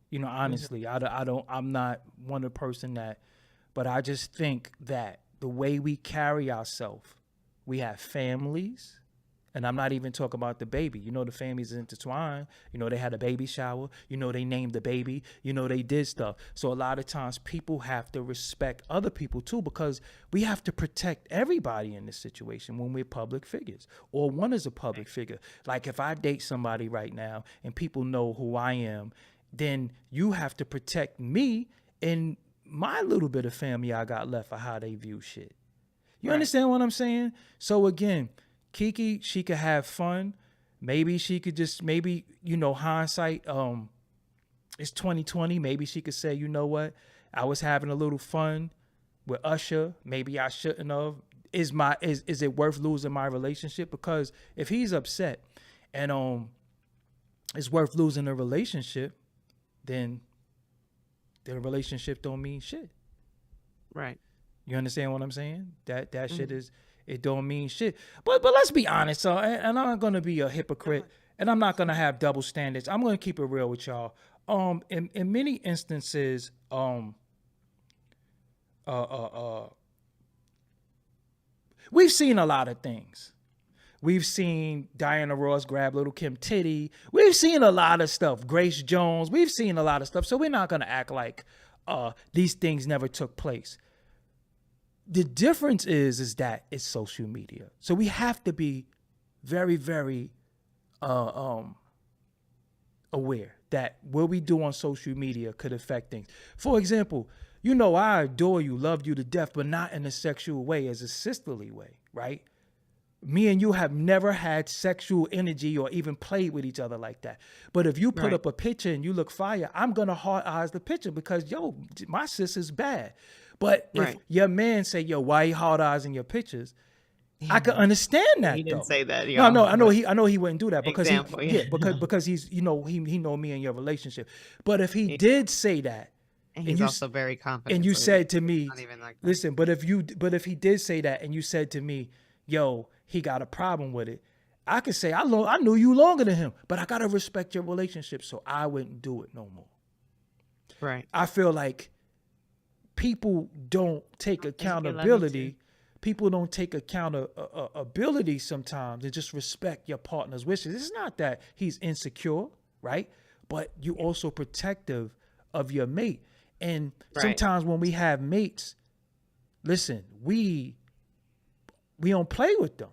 You know, honestly, I'm not one of the person that, but I just think that the way we carry ourselves, we have families, and I'm not even talking about the baby. You know, the families intertwined. You know, they had a baby shower. You know, they named the baby. You know, they did stuff. So a lot of times people have to respect other people too, because we have to protect everybody in this situation when we're public figures, or one is a public figure. Like if I date somebody right now and people know who I am, then you have to protect me and my little bit of family I got left for how they view shit. You understand what I'm saying? So again, Keke, she could have fun. Maybe she could just, maybe, you know, hindsight, it's 2020. Maybe she could say, you know what? I was having a little fun with Usher. Maybe I shouldn't have. Is it worth losing my relationship? Because if he's upset and it's worth losing a relationship, then the relationship don't mean shit. Right. You understand what I'm saying? That shit is, it don't mean shit. But let's be honest, and I'm not gonna be a hypocrite, and I'm not gonna have double standards. I'm gonna keep it real with y'all. In many instances, we've seen a lot of things. We've seen Diana Ross grab Little Kim titty. We've seen a lot of stuff. Grace Jones. We've seen a lot of stuff. So we're not gonna act like these things never took place. The difference is that it's social media. So we have to be very, very aware that what we do on social media could affect things. For example, you know, I adore you, love you to death, but not in a sexual way, as a sisterly way, right? Me and you have never had sexual energy or even played with each other like that. But if you put up a picture and you look fire, I'm going to hard eyes the picture because, yo, my sis is bad. But if your man say, yo, why you hard eyes in your pictures? I can understand that. He didn't say that. No, I know he wouldn't do that because because he's, you know, he know me and your relationship. But if he did say that, and he's also very confident. And you said to me, like listen, but if he did say that and you said to me, yo, he got a problem with it, I could say, I knew you longer than him, but I got to respect your relationship, so I wouldn't do it no more. Right. I feel like people don't take accountability. People don't take accountability sometimes and just respect your partner's wishes. It's not that he's insecure, right? But you also protective of your mate. And sometimes when we have mates, listen, we don't play with them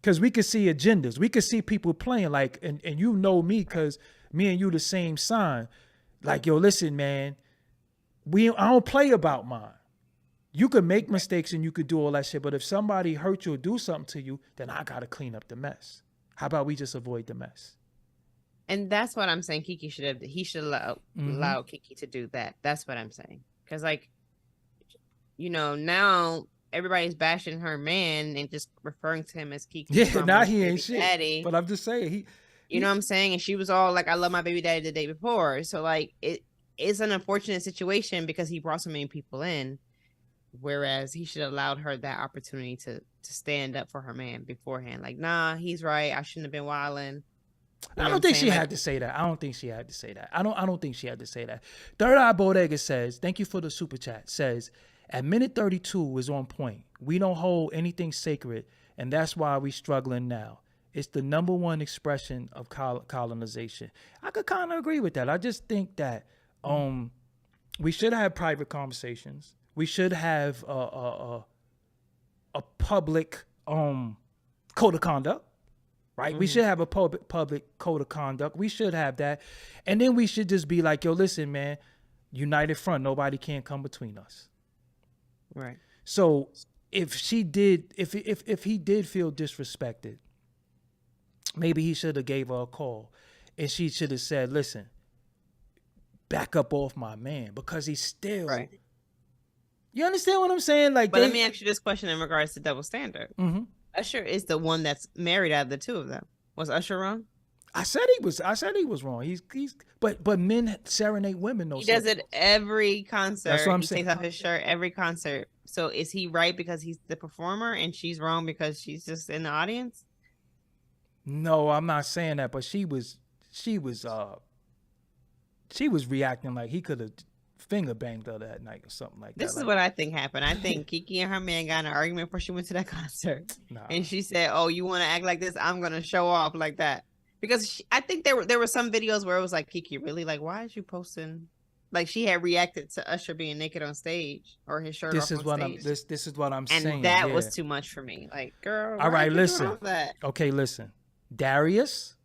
because we can see agendas. We can see people playing like, and you know me because me and you the same sign. Like, yo, listen, man, I don't play about mine. You could make mistakes and you could do all that shit, but if somebody hurt you or do something to you, then I got to clean up the mess. How about we just avoid the mess? And that's what I'm saying. He should allow Keke to do that. That's what I'm saying. Because, like, you know, now everybody's bashing her man and just referring to him as Keke. Yeah, now he ain't shit. Daddy. But I'm just saying, you know what I'm saying? And she was all like, I love my baby daddy the day before. So, like, it's an unfortunate situation because he brought so many people in. Whereas he should have allowed her that opportunity to stand up for her man beforehand. Like, nah, he's right. I shouldn't have been wilding. I don't think she had to say that. I don't think she had to say that. I don't think she had to say that. Third Eye Bodega says, thank you for the super chat, says, at minute 32 is on point. We don't hold anything sacred, and that's why we struggling now. It's the number one expression of colonization. I could kind of agree with that. I just think that we should have private conversations. We should have a public code of conduct, right? We should have a public code of conduct. We should have that. And then we should just be like, yo, listen, man, united front. Nobody can come between us. Right. So if he did feel disrespected, maybe he should have gave her a call and she should have said, listen, back up off my man because he's still. Right. You understand what I'm saying? Like, but let me ask you this question in regards to double standard. Mm-hmm. Usher is the one that's married out of the two of them. Was Usher wrong? I said he was wrong. He's but men serenade women. He does it every concert. That's what I'm he saying. takes off his shirt every concert. So is he right because he's the performer and she's wrong because she's just in the audience? No, I'm not saying that. But she was reacting like he could have finger banged her that night or something like that. This is what I think happened. I think Keke and her man got in an argument before she went to that concert. And she said, "Oh, you want to act like this? I'm gonna show off like that." Because I think there were some videos where it was like, Keke, really? Like, why is you posting? Like, she had reacted to Usher being naked on stage or his shirt off on stage. This is what I'm saying. And that was too much for me. Like, girl. All right, listen. Okay, listen. Darius.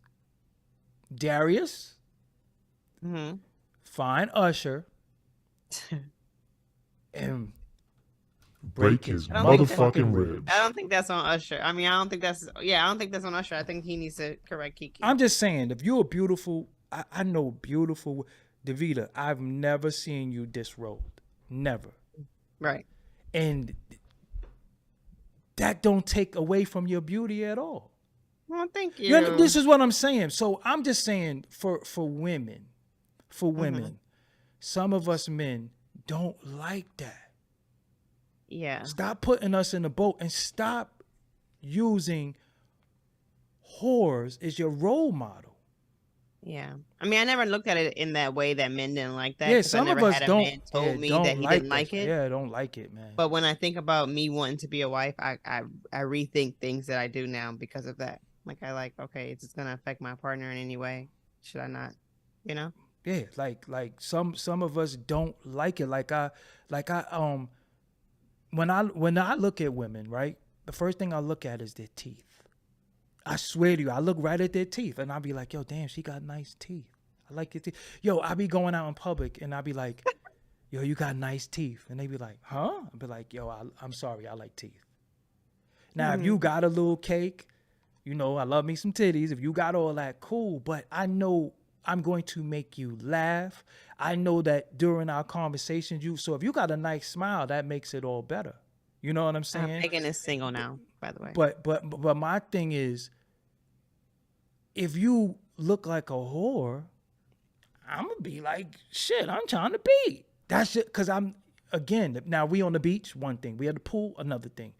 Mm-hmm. Find Usher. And break his motherfucking ribs. I don't think that's on Usher. I mean, I don't think that's on Usher. I think he needs to correct Keke. I'm just saying, if you're a beautiful, I know beautiful, Davida, I've never seen you disrobed. Never. Right. And that don't take away from your beauty at all. Well, thank you. This is what I'm saying. So I'm just saying for women, some of us men don't like that. Yeah. Stop putting us in the boat and stop using whores as your role model. Yeah. I mean, I never looked at it in that way that men didn't like that. Yeah, some of us don't. Man told me that he didn't like it. Yeah, I don't like it, man. But when I think about me wanting to be a wife, I rethink things that I do now because of that. Like, okay, it's going to affect my partner in any way. Should I not, you know? Yeah, like some of us don't like it. When I look at women, right, the first thing I look at is their teeth. I swear to you, I look right at their teeth and I'll be like, yo, damn, she got nice teeth. I like your teeth. Yo, I be going out in public and I'll be like, yo, you got nice teeth. And they be like, huh? I'll be like, yo, I'm sorry, I like teeth. Now, if you got a little cake, you know, I love me some titties. If you got all that, cool. But I know I'm going to make you laugh. I know that during our conversations, so if you got a nice smile, that makes it all better. You know what I'm saying? Megan is single now, by the way. But my thing is, if you look like a whore, I'm gonna be like, shit, I'm trying to be. That's it, because now we on the beach, one thing. We at the pool, another thing.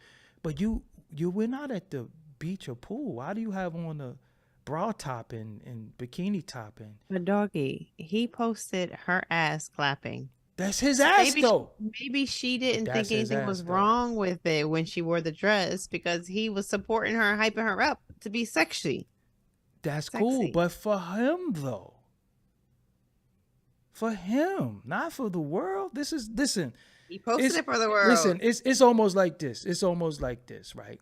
But we're not at the beach or pool. Why do you have on a bra top and bikini top in? But Doggie, he posted her ass clapping. That's his ass, though. Maybe she didn't think anything was wrong with it when she wore the dress because he was supporting her, hyping her up to be sexy. That's cool, but for him, though. For him, not for the world. Listen. He posted it for the world. Listen, it's almost like this. It's almost like this, right?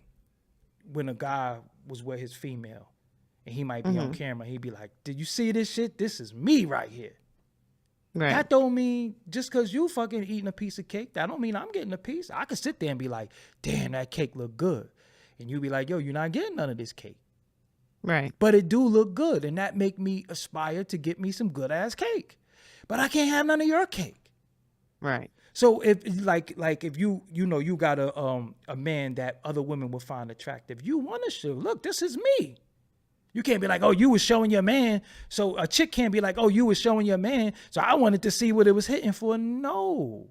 When a guy was with his female and he might be on camera, he'd be like, did you see this shit? This is me right here. Right. That don't mean just because you fucking eating a piece of cake, that don't mean I'm getting a piece. I could sit there and be like, damn, that cake look good. And you be like, yo, you're not getting none of this cake. Right. But it do look good. And that make me aspire to get me some good ass cake. But I can't have none of your cake. Right. So if if you know you got a man that other women will find attractive, you want to show, look, this is me. You can't be like, oh, you was showing your man. So a chick can't be like, oh, you was showing your man. So I wanted to see what it was hitting for. No.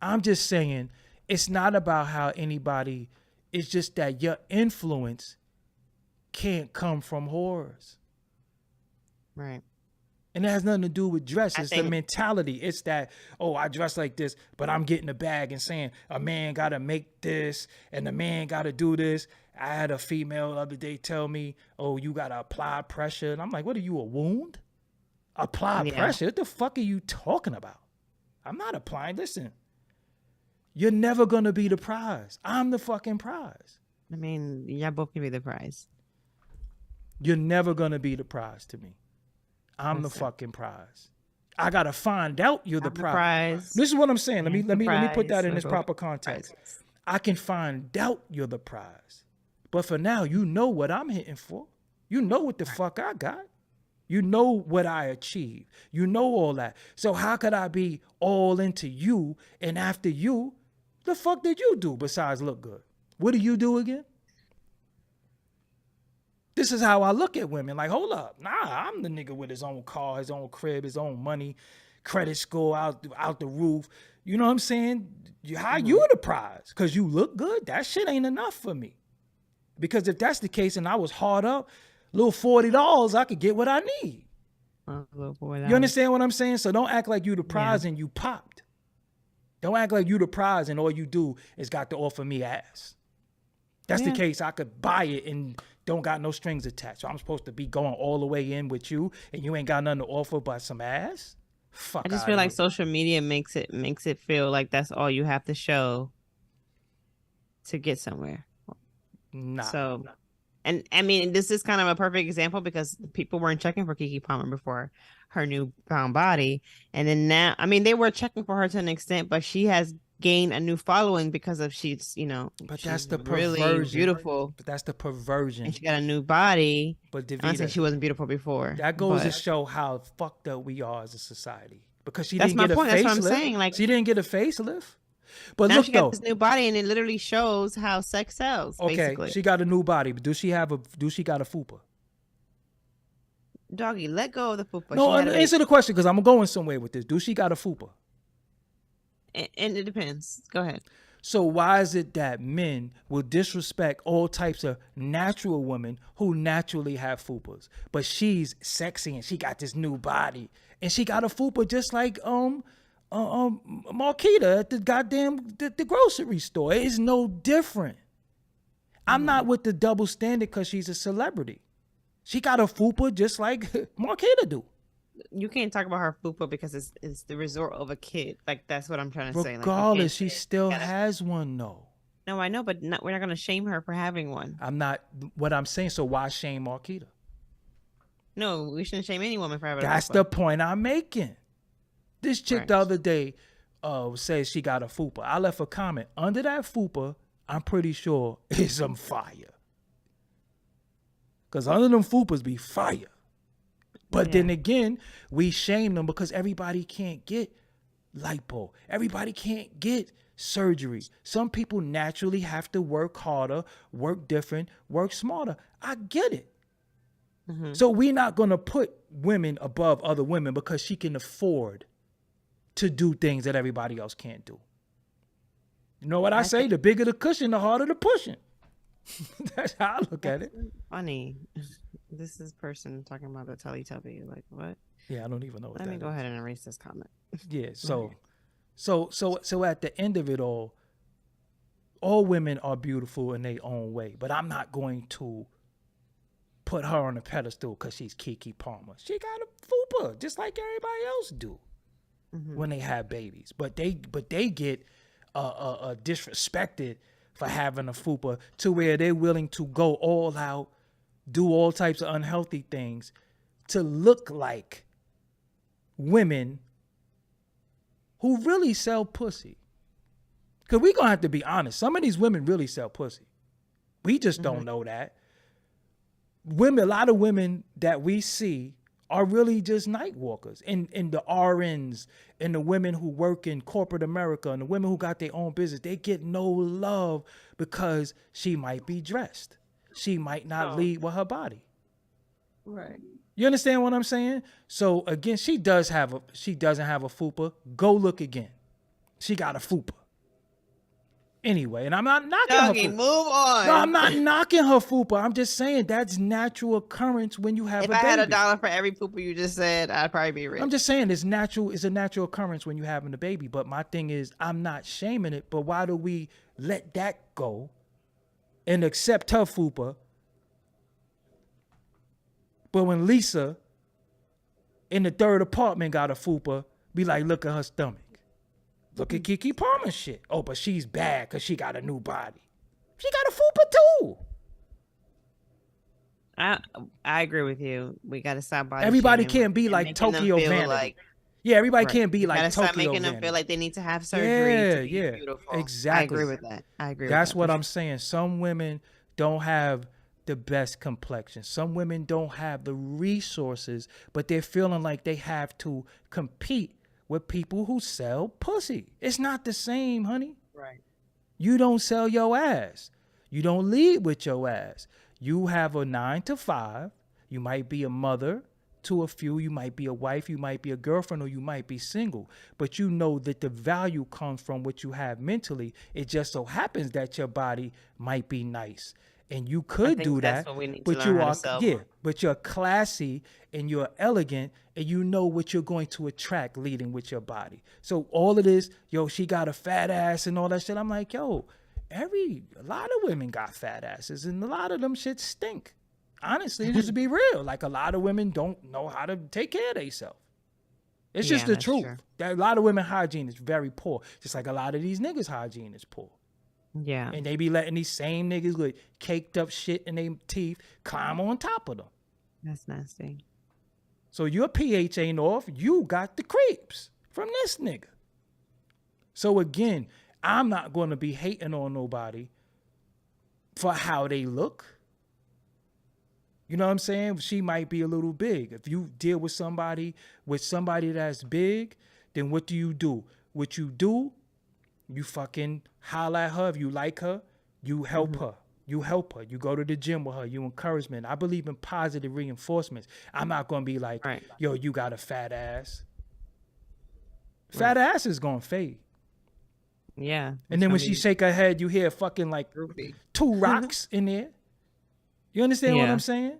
I'm just saying it's not about how anybody, it's just that your influence can't come from whores. Right. And it has nothing to do with dress. It's the mentality. It's that, oh, I dress like this, but I'm getting a bag and saying a man got to make this and the man got to do this. I had a female the other day tell me, oh, you got to apply pressure. And I'm like, what are you, a wound? Apply pressure? What the fuck are you talking about? I'm not applying. Listen, you're never going to be the prize. I'm the fucking prize. I mean, y'all both can be the prize. You're never going to be the prize to me. I'm the fucking prize. I gotta find out you're the prize. This is what I'm saying. Let me put that in its proper context. I can find out you're the prize, but for now, you know what I'm hitting for. You know what the fuck I got. You know what I achieved. You know all that. So how could I be all into you and after you, the fuck did you do besides look good? What do you do again? This is how I look at women. Like, hold up. Nah, I'm the nigga with his own car, his own crib, his own money, credit score out the roof. You know what I'm saying? How you the prize? Because you look good? That shit ain't enough for me. Because if that's the case and I was hard up, little $40, I could get what I need. You understand what I'm saying? So don't act like you the prize and you popped. Don't act like you the prize and all you do is got to offer me ass. That's the case. I could buy it and don't got no strings attached. So I'm supposed to be going all the way in with you and you ain't got nothing to offer but some ass? Fuck. I just feel like social media makes it feel like that's all you have to show to get somewhere. Nah. So, and I mean, this is kind of a perfect example because people weren't checking for Keke Palmer before her newfound body. And then now, I mean, they were checking for her to an extent, but she has gained a new following because of but that's the really perversion. Beautiful. But that's the perversion. And she got a new body. But I don't say she wasn't beautiful before. That goes to show how fucked up we are as a society. Because she that's didn't get a facelift. That's what I'm saying. Like, she didn't get a facelift. But now look, she got this new body, and it literally shows how sex sells. Okay, basically. She got a new body, but do she got a fupa? Doggy, let go of the fupa. No, answer the question because I'm going somewhere with this. Do she got a fupa? And it depends. Go ahead. So why is it that men will disrespect all types of natural women who naturally have fupas? But she's sexy and she got this new body and she got a fupa just like Marquita at the goddamn the grocery store. It is no different. I'm not with the double standard because she's a celebrity. She got a fupa just like Marquita do. You can't talk about her fupa because it's the resort of a kid. Like, that's what I'm trying to say. Regardless, she still has one though. No, I know, but we're not going to shame her for having one. I'm not. What I'm saying. So why shame Marquita? No, we shouldn't shame any woman for having. That's the point I'm making. This chick the other day says she got a fupa. I left a comment under that fupa. I'm pretty sure is some fire. Because under them fupas be fire. But then again, we shame them because everybody can't get lipo. Everybody can't get surgery. Some people naturally have to work harder, work different, work smarter. I get it. Mm-hmm. So we're not going to put women above other women because she can afford to do things that everybody else can't do. You know what I say? The bigger the cushion, the harder the pushing. That's how I look at it. Funny. This is person talking about the Teletubby. Like, what? Yeah, I don't even know what Let that me is. go ahead and erase this comment. Yeah, so at the end of it all women are beautiful in their own way, but I'm not going to put her on a pedestal because she's Keke Palmer. She got a fupa just like everybody else do when they have babies, but they get disrespected for having a fupa to where they're willing to go all out, do all types of unhealthy things to look like women who really sell pussy. Because we're going to have to be honest. Some of these women really sell pussy. We just don't know that. Women, a lot of women that we see are really just night walkers. And the RNs and the women who work in corporate America and the women who got their own business, they get no love because she might be dressed. She might not lead with her body. Right. You understand what I'm saying? So again, she doesn't have a fupa. Go look again. She got a fupa. Anyway, and I'm not knocking Doggie, her fupa. move on. No, I'm not knocking her fupa. I'm just saying that's natural occurrence when you have a baby. If I had $1 for every fupa you just said, I'd probably be rich. I'm just saying it's natural. It's a natural occurrence when you're having a baby. But my thing is, I'm not shaming it. But why do we let that go and accept her fupa? But when Lisa in the third apartment got a fupa, be like, look at her stomach. Look at Keke Palmer shit. Oh, but she's bad because she got a new body. She got a fupa too. I agree with you. We got to stop body Everybody shaming can't be like Tokyo Vanity. Everybody can't be like Tokyo Stop making Vanity. them feel like they need to have surgery to be beautiful. Exactly. I agree with that. That's what I'm saying. Some women don't have the best complexion. Some women don't have the resources, but they're feeling like they have to compete with people who sell pussy. It's not the same, honey. Right. You don't sell your ass. You don't lead with your ass. You have a 9 to 5. You might be a mother to a few. You might be a wife. You might be a girlfriend, or you might be single. But you know that the value comes from what you have mentally. It just so happens that your body might be nice. And you could do that, but you are, but you're classy and you're elegant, and you know what you're going to attract leading with your body. So all of this, yo, she got a fat ass and all that shit. I'm like, yo, a lot of women got fat asses, and a lot of them shit stink. Honestly, just to be real, like a lot of women don't know how to take care of themselves. It's just the truth. That a lot of women hygiene is very poor, just like a lot of these niggas hygiene is poor. Yeah. And they be letting these same niggas with caked up shit in their teeth climb on top of them. That's nasty. So your pH ain't off. You got the creeps from this nigga. So again, I'm not going to be hating on nobody for how they look. You know what I'm saying? She might be a little big. If you deal with somebody that's big, then what do? What you do, you fucking holler at her. If you like her, you help her. You help her. You go to the gym with her. You encouragement. I believe in positive reinforcements. I'm not going to be like, yo, you got a fat ass. Fat ass is going to fade. Yeah. And then when she shake her head, you hear fucking like 2 rocks in there. You understand what I'm saying?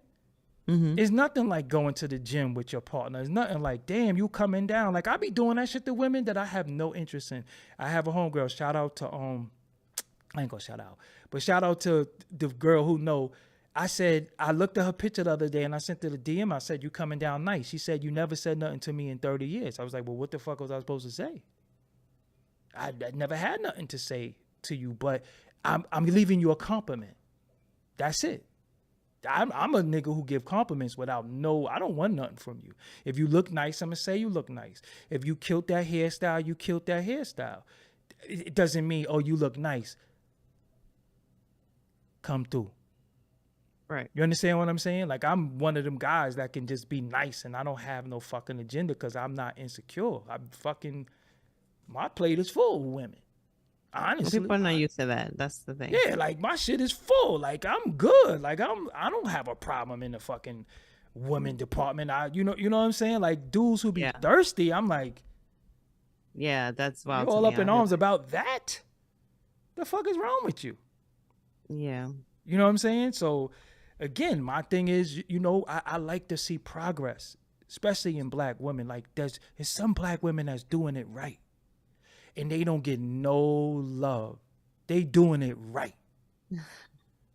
Mm-hmm. It's nothing like going to the gym with your partner. It's nothing like, damn, you coming down. Like, I be doing that shit to women that I have no interest in. I have a homegirl. Shout out to, I ain't gonna shout out, but shout out to the girl who know. I said, I looked at her picture the other day and I sent her the DM. I said, you coming down nice. She said, you never said nothing to me in 30 years. I was like, well, what the fuck was I supposed to say? I never had nothing to say to you, but I'm leaving you a compliment. That's it. I'm a nigga who give compliments without I don't want nothing from you. If you look nice, I'm going to say you look nice. If you killed that hairstyle, you killed that hairstyle. It doesn't mean, oh, you look nice. Come through. Right. You understand what I'm saying? Like, I'm one of them guys that can just be nice and I don't have no fucking agenda because I'm not insecure. My plate is full with women. Honestly, people are not used to that. That's the thing. Yeah, like my shit is full. Like I'm good. Like I don't have a problem in the fucking women department. You know what I'm saying? Like dudes who be thirsty, I'm like, yeah, that's wild. You all up in arms about that? The fuck is wrong with you? Yeah. You know what I'm saying? So again, my thing is, I like to see progress, especially in black women. Like there's some black women that's doing it right. And they don't get no love. They doing it right.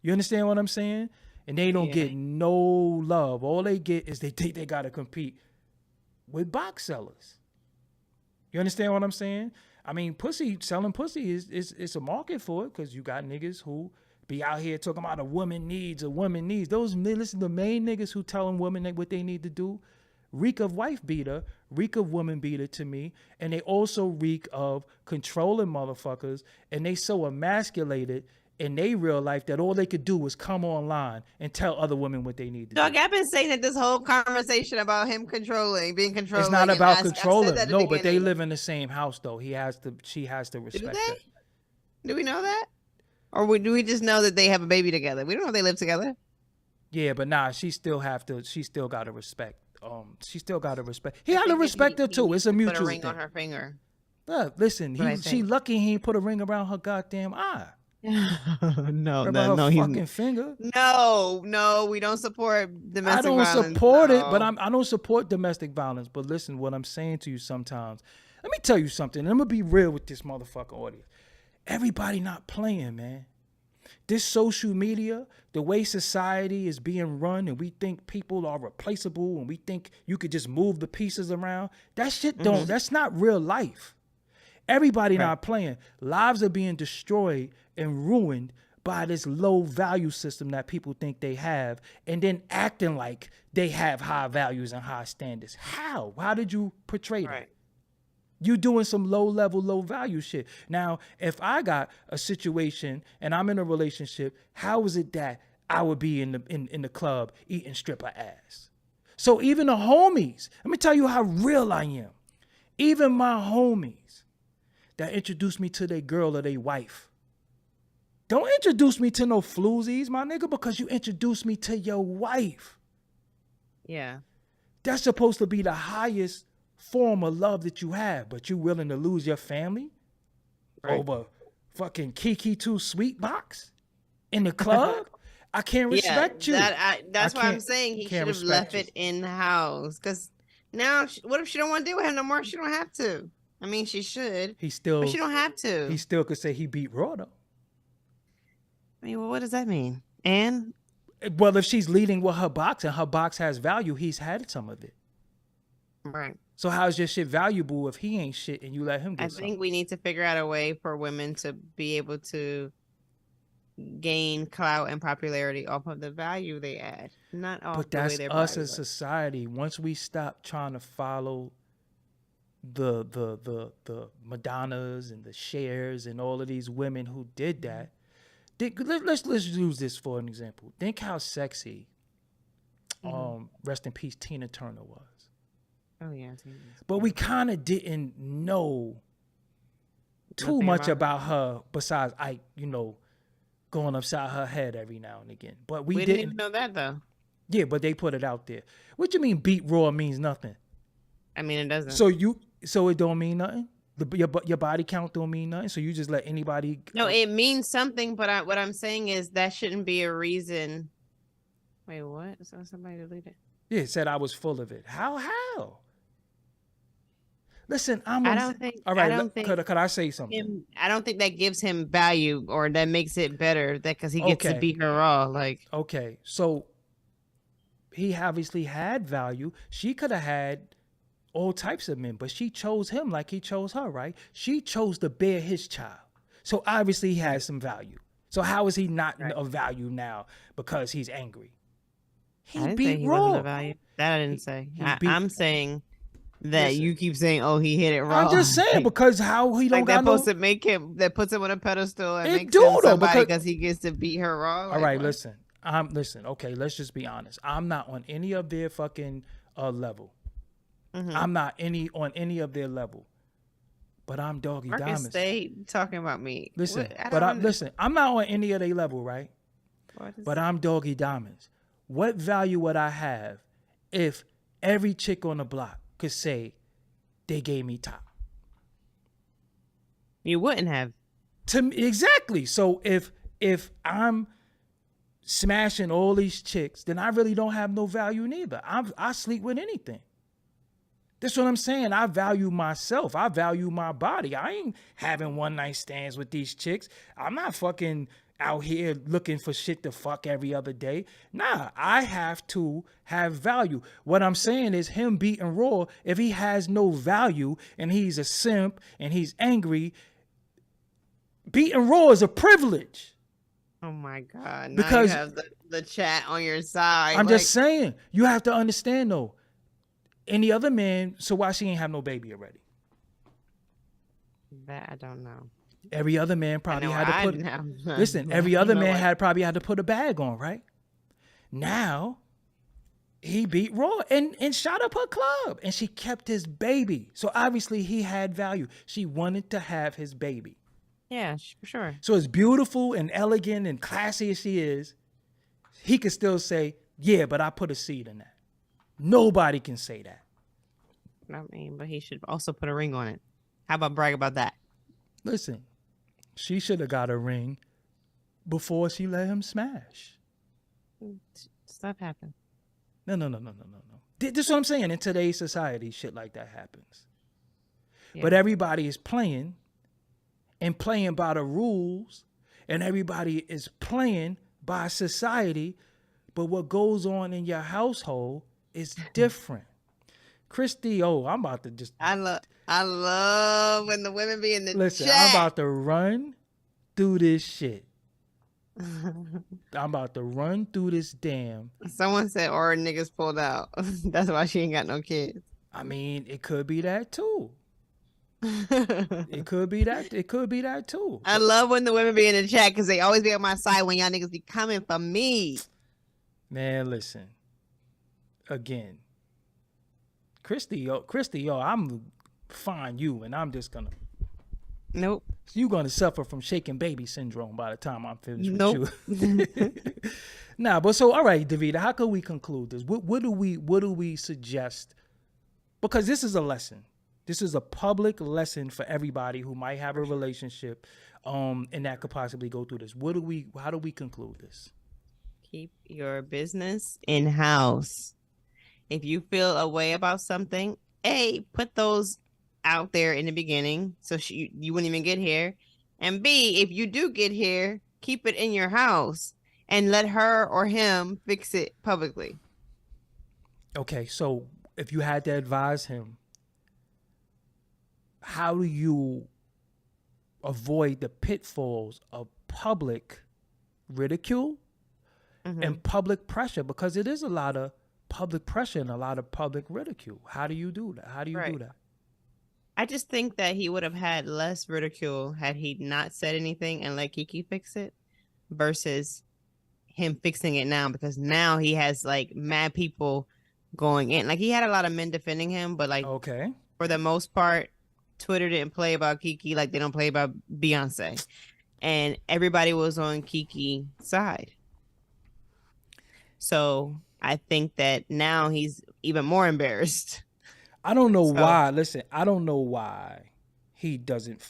You understand what I'm saying? And they don't get no love. All they get is they think they got to compete with box sellers. You understand what I'm saying? I mean, selling pussy is a market for it because you got niggas who be out here talking about a woman needs. Those, listen, the main niggas who telling women what they need to do reek of wife beater, reek of woman beater to me, and they also reek of controlling motherfuckers, and they so emasculated in their real life that all they could do was come online and tell other women what they need to do. I've been saying that this whole conversation about him being controlling. It's not about controlling. No, but they live in the same house though. She has to respect that. Do we know that? Or do we just know that they have a baby together? We don't know if they live together. Yeah, but nah, she still got to respect. She still got to respect. He had to respect her too. It's a mutual thing. Put a ring on her finger. Look, listen, she lucky he ain't put a ring around her goddamn eye. No, fucking finger. No, we don't support domestic violence. I don't support it, but I don't support domestic violence. But listen, what I'm saying to you sometimes, let me tell you something. I'm gonna be real with this motherfucking audience. Everybody not playing, man. This social media, the way society is being run, and we think people are replaceable, and we think you could just move the pieces around. That shit that's not real life. Everybody not playing. Lives are being destroyed and ruined by this low value system that people think they have, and then acting like they have high values and high standards. How? How did you portray that? You doing some low level, low value shit. Now, if I got a situation and I'm in a relationship, how is it that I would be in the club eating stripper ass. So even the homies, let me tell you how real I am. Even my homies that introduced me to their girl or their wife. Don't introduce me to no floozies, my nigga, because you introduced me to your wife. Yeah. That's supposed to be the highest form of love that you have, but you willing to lose your family over fucking Keke 2 sweet box in the club? I can't respect you. That's why I'm saying he should have left it in the house. Because now, what if she don't want to deal with him no more? She don't have to. I mean, she should. But she don't have to. He still could say he beat Raw, though. I mean, well, what does that mean? And? Well, if she's leading with her box and her box has value, he's had some of it. Right. So how's your shit valuable if he ain't shit and you let him get something? We need to figure out a way for women to be able to gain clout and popularity off of the value they add, not off the way they're. But that's us as society. Once we stop trying to follow the Madonnas and the Chers and all of these women who did that. Let's use this for an example. Think how sexy, rest in peace, Tina Turner was. Oh yeah, but we kind of didn't know too much about her besides Ike, going upside her head every now and again. But we didn't even know that though. Yeah, but they put it out there. What you mean beat Raw means nothing? I mean, it doesn't. So it don't mean nothing? Your body count don't mean nothing? So you just let anybody... No, it means something, but what I'm saying is that shouldn't be a reason. Wait, what? So somebody deleted. Yeah, it said I was full of it. How? Listen, I don't think... All right, could I say something? I don't think that gives him value or that makes it better because he gets to beat her raw. Okay, so he obviously had value. She could have had all types of men, but she chose him like he chose her, right? She chose to bear his child. So obviously he has some value. So how is he not of value now because he's angry? I didn't say he wasn't of value. That I didn't say. I'm saying that you keep saying, "Oh, he hit it wrong." I'm just saying because how he don't got that puts him on a pedestal and makes him somebody because he gets to beat her wrong. All right, listen. Okay, let's just be honest. I'm not on any of their fucking level. Mm-hmm. I'm not on any of their level, but I'm Doggie Diamonds. Stay talking about me. Listen, I'm not on any of their level, right? But I'm Doggie Diamonds. What value would I have if every chick on the block could say they gave me top? You wouldn't have. Exactly. So if I'm smashing all these chicks, then I really don't have no value neither. I sleep with anything. That's what I'm saying. I value myself. I value my body. I ain't having one night stands with these chicks. I'm not fucking out here looking for shit to fuck every other day. Nah, I have to have value. What I'm saying is him beating Raw, if he has no value and he's a simp and he's angry, beating Raw is a privilege. Oh my God. Now because you have the chat on your side. I'm just saying, you have to understand though. Any other man, so why she ain't have no baby already? That I don't know. Every other man probably had to put. Listen, every other man probably had to put a bag on, right? Now, he beat Raw and shot up her club, and she kept his baby. So obviously, he had value. She wanted to have his baby. Yeah, for sure. So as beautiful and elegant and classy as she is, he could still say, "Yeah, but I put a seed in that." Nobody can say that. I mean, but he should also put a ring on it. How about brag about that? Listen, she should have got a ring before she let him smash. Stuff happens. No. This is what I'm saying. In today's society, shit like that happens. Yeah. But everybody is playing by the rules, and everybody is playing by society. But what goes on in your household is different. Christy, I'm about to just... I love when the women be in the Listen, chat. I'm about to run through this shit. I'm about to run through this damn... Someone said, or niggas pulled out. That's why she ain't got no kids. I mean, it could be that too. It could be that. It could be that too. I love when the women be in the chat because they always be on my side when y'all niggas be coming for me. Man, listen. Again, Christy, I'm fine you, and I'm just gonna. Nope. You're gonna suffer from shaking baby syndrome by the time I'm finished Nope. with you. Nah, but so all right, Davida, how can we conclude this? What do we suggest? Because this is a lesson. This is a public lesson for everybody who might have a relationship, and that could possibly go through this. How do we conclude this? Keep your business in house. If you feel a way about something, A, put those out there in the beginning so you wouldn't even get here. And B, if you do get here, keep it in your house and let her or him fix it publicly. Okay, so if you had to advise him, how do you avoid the pitfalls of public ridicule and public pressure? Because it is a lot of public pressure and a lot of public ridicule. How do you do that? How do you do that? I just think that he would have had less ridicule had he not said anything and let Keke fix it versus him fixing it now, because now he has like mad people going in. Like he had a lot of men defending him, but like for the most part, Twitter didn't play about Keke like they don't play about Beyonce. And everybody was on Keke's side. So I think that now he's even more embarrassed. I don't know why. Listen, I don't know why he doesn't.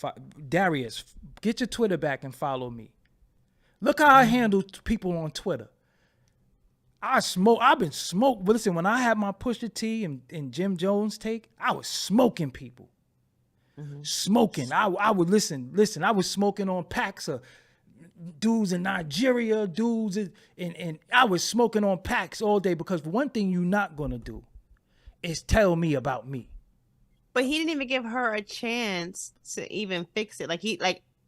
Darius, get your Twitter back and follow me. Look how I handle people on Twitter. I've been smoked. But listen, when I had my Pusha T and Jim Jones take, I was smoking people. Smoking. I would listen. I was smoking on packs of dudes in Nigeria, dudes and I was smoking on packs all day, because one thing you're not gonna do is tell me about me. But he didn't even give her a chance to even fix it.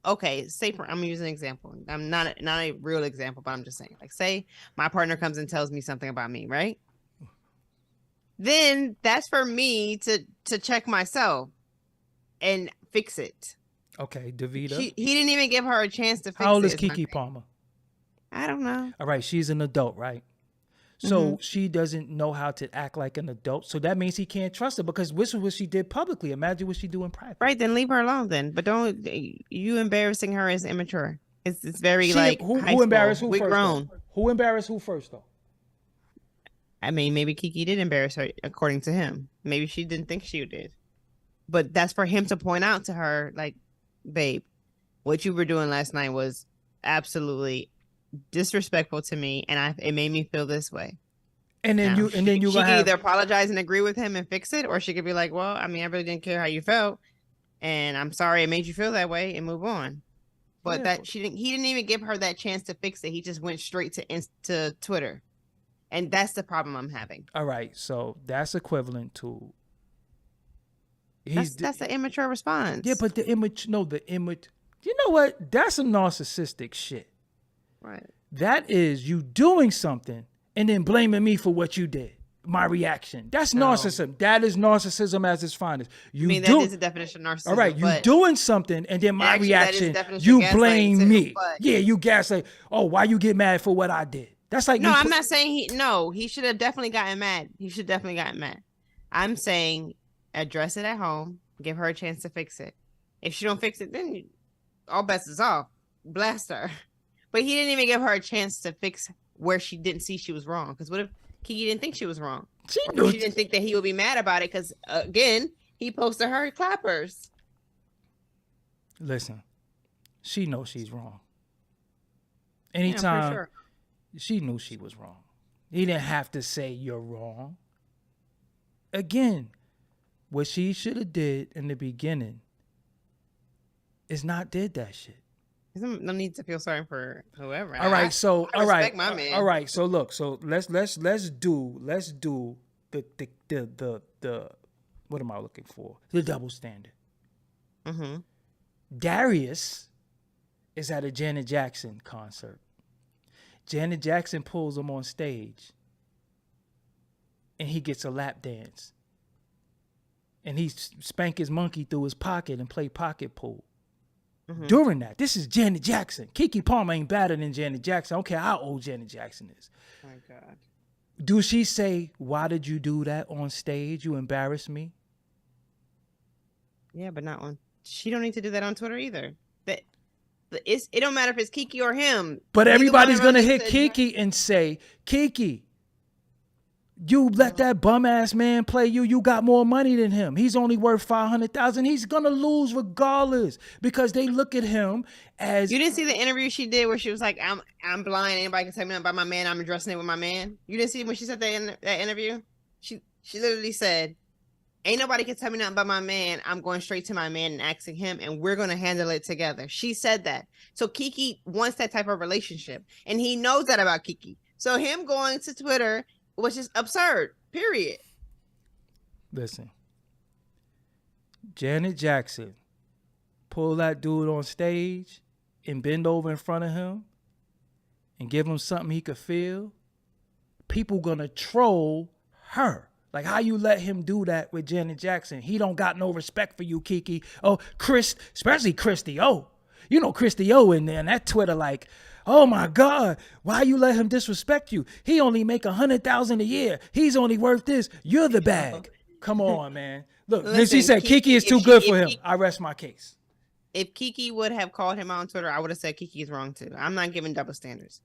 Okay, say I'm gonna use an example. I'm not a real example, but I'm just saying. Like, say my partner comes and tells me something about me, right? Then that's for me to check myself and fix it. Okay, Davida. He didn't even give her a chance to fix it. How old is Keke Palmer? I don't know. All right, she's an adult, right? So she doesn't know how to act like an adult. So that means he can't trust her, because this is what she did publicly. Imagine what she do in private. Right, then leave her alone then. But don't, you embarrassing her is immature. It's very who embarrassed who we first? Grown. Who embarrassed who first though? I mean, maybe Keke did embarrass her according to him. Maybe she didn't think she did. But that's for him to point out to her, like, babe, what you were doing last night was absolutely disrespectful to me, and it made me feel this way. And then she can either apologize and agree with him and fix it, or she could be like, well, I mean, I really didn't care how you felt, and I'm sorry it made you feel that way, and move on. But he didn't even give her that chance to fix it. He just went straight to Twitter, and that's the problem I'm having. All right, so that's equivalent to that's an immature response. Yeah, but the image. You know what? That's some narcissistic shit. Right. That is you doing something and then blaming me for what you did. My reaction. That's narcissism. That is narcissism as its finest. That is the definition of narcissism. All right, you doing something and then my reaction, you blame me. Yeah, you gaslight. Oh, why you get mad for what I did? That's like I'm not saying he should have definitely gotten mad. I'm saying address it at home, give her a chance to fix it. If she don't fix it, then all bets is off. Blast her. But he didn't even give her a chance to fix where she didn't see she was wrong. Because what if Keke didn't think she was wrong? She didn't think that he would be mad about it, because, again, he posted her clappers. Listen, she knows she's wrong. Anytime she knew she was wrong. He didn't have to say you're wrong. Again, what she should have did in the beginning is not did that shit. There's no need to feel sorry for whoever. All right, so I respect my man. All right, so look, so let's do the what am I looking for? The double standard. Darius is at a Janet Jackson concert. Janet Jackson pulls him on stage, and he gets a lap dance. and he spank his monkey through his pocket and play pocket pool. Mm-hmm. During that, this is Janet Jackson. Keke Palmer ain't better than Janet Jackson. I don't care how old Janet Jackson is. Oh my God. Do she say, "Why did you do that on stage? You embarrassed me"? Yeah, but not on. She don't need to do that on Twitter either. It don't matter if it's Keke or him. But Neither everybody's one of gonna us hit said- Keke and say, "Keke, you let that bum ass man play you. You got more money than him. He's only worth 500,000. He's gonna lose regardless because they look at him as." You didn't see the interview she did where she was like, "I'm blind. Anybody can tell me nothing about my man. I'm addressing it with my man." You didn't see when she said that in that interview. She literally said, "Ain't nobody can tell me nothing about my man. I'm going straight to my man and asking him, and we're gonna handle it together." She said that. So Keke wants that type of relationship, and he knows that about Keke. So him going to Twitter was just absurd. Period. Listen, Janet Jackson pull that dude on stage and bend over in front of him and give him something he could feel. People gonna troll her. Like, how you let him do that with Janet Jackson? He don't got no respect for you, Keke. Oh, Chris, especially Christy O. You know Christy O in there, and that Twitter like, "Oh my God, why you let him disrespect you? He only make 100,000 a year. He's only worth this. You're the bag." Come on, man. Look, then she Listen, said Keke is too good for him. I rest my case. If Keke would have called him out on Twitter, I would have said Keke is wrong too. I'm not giving double standards.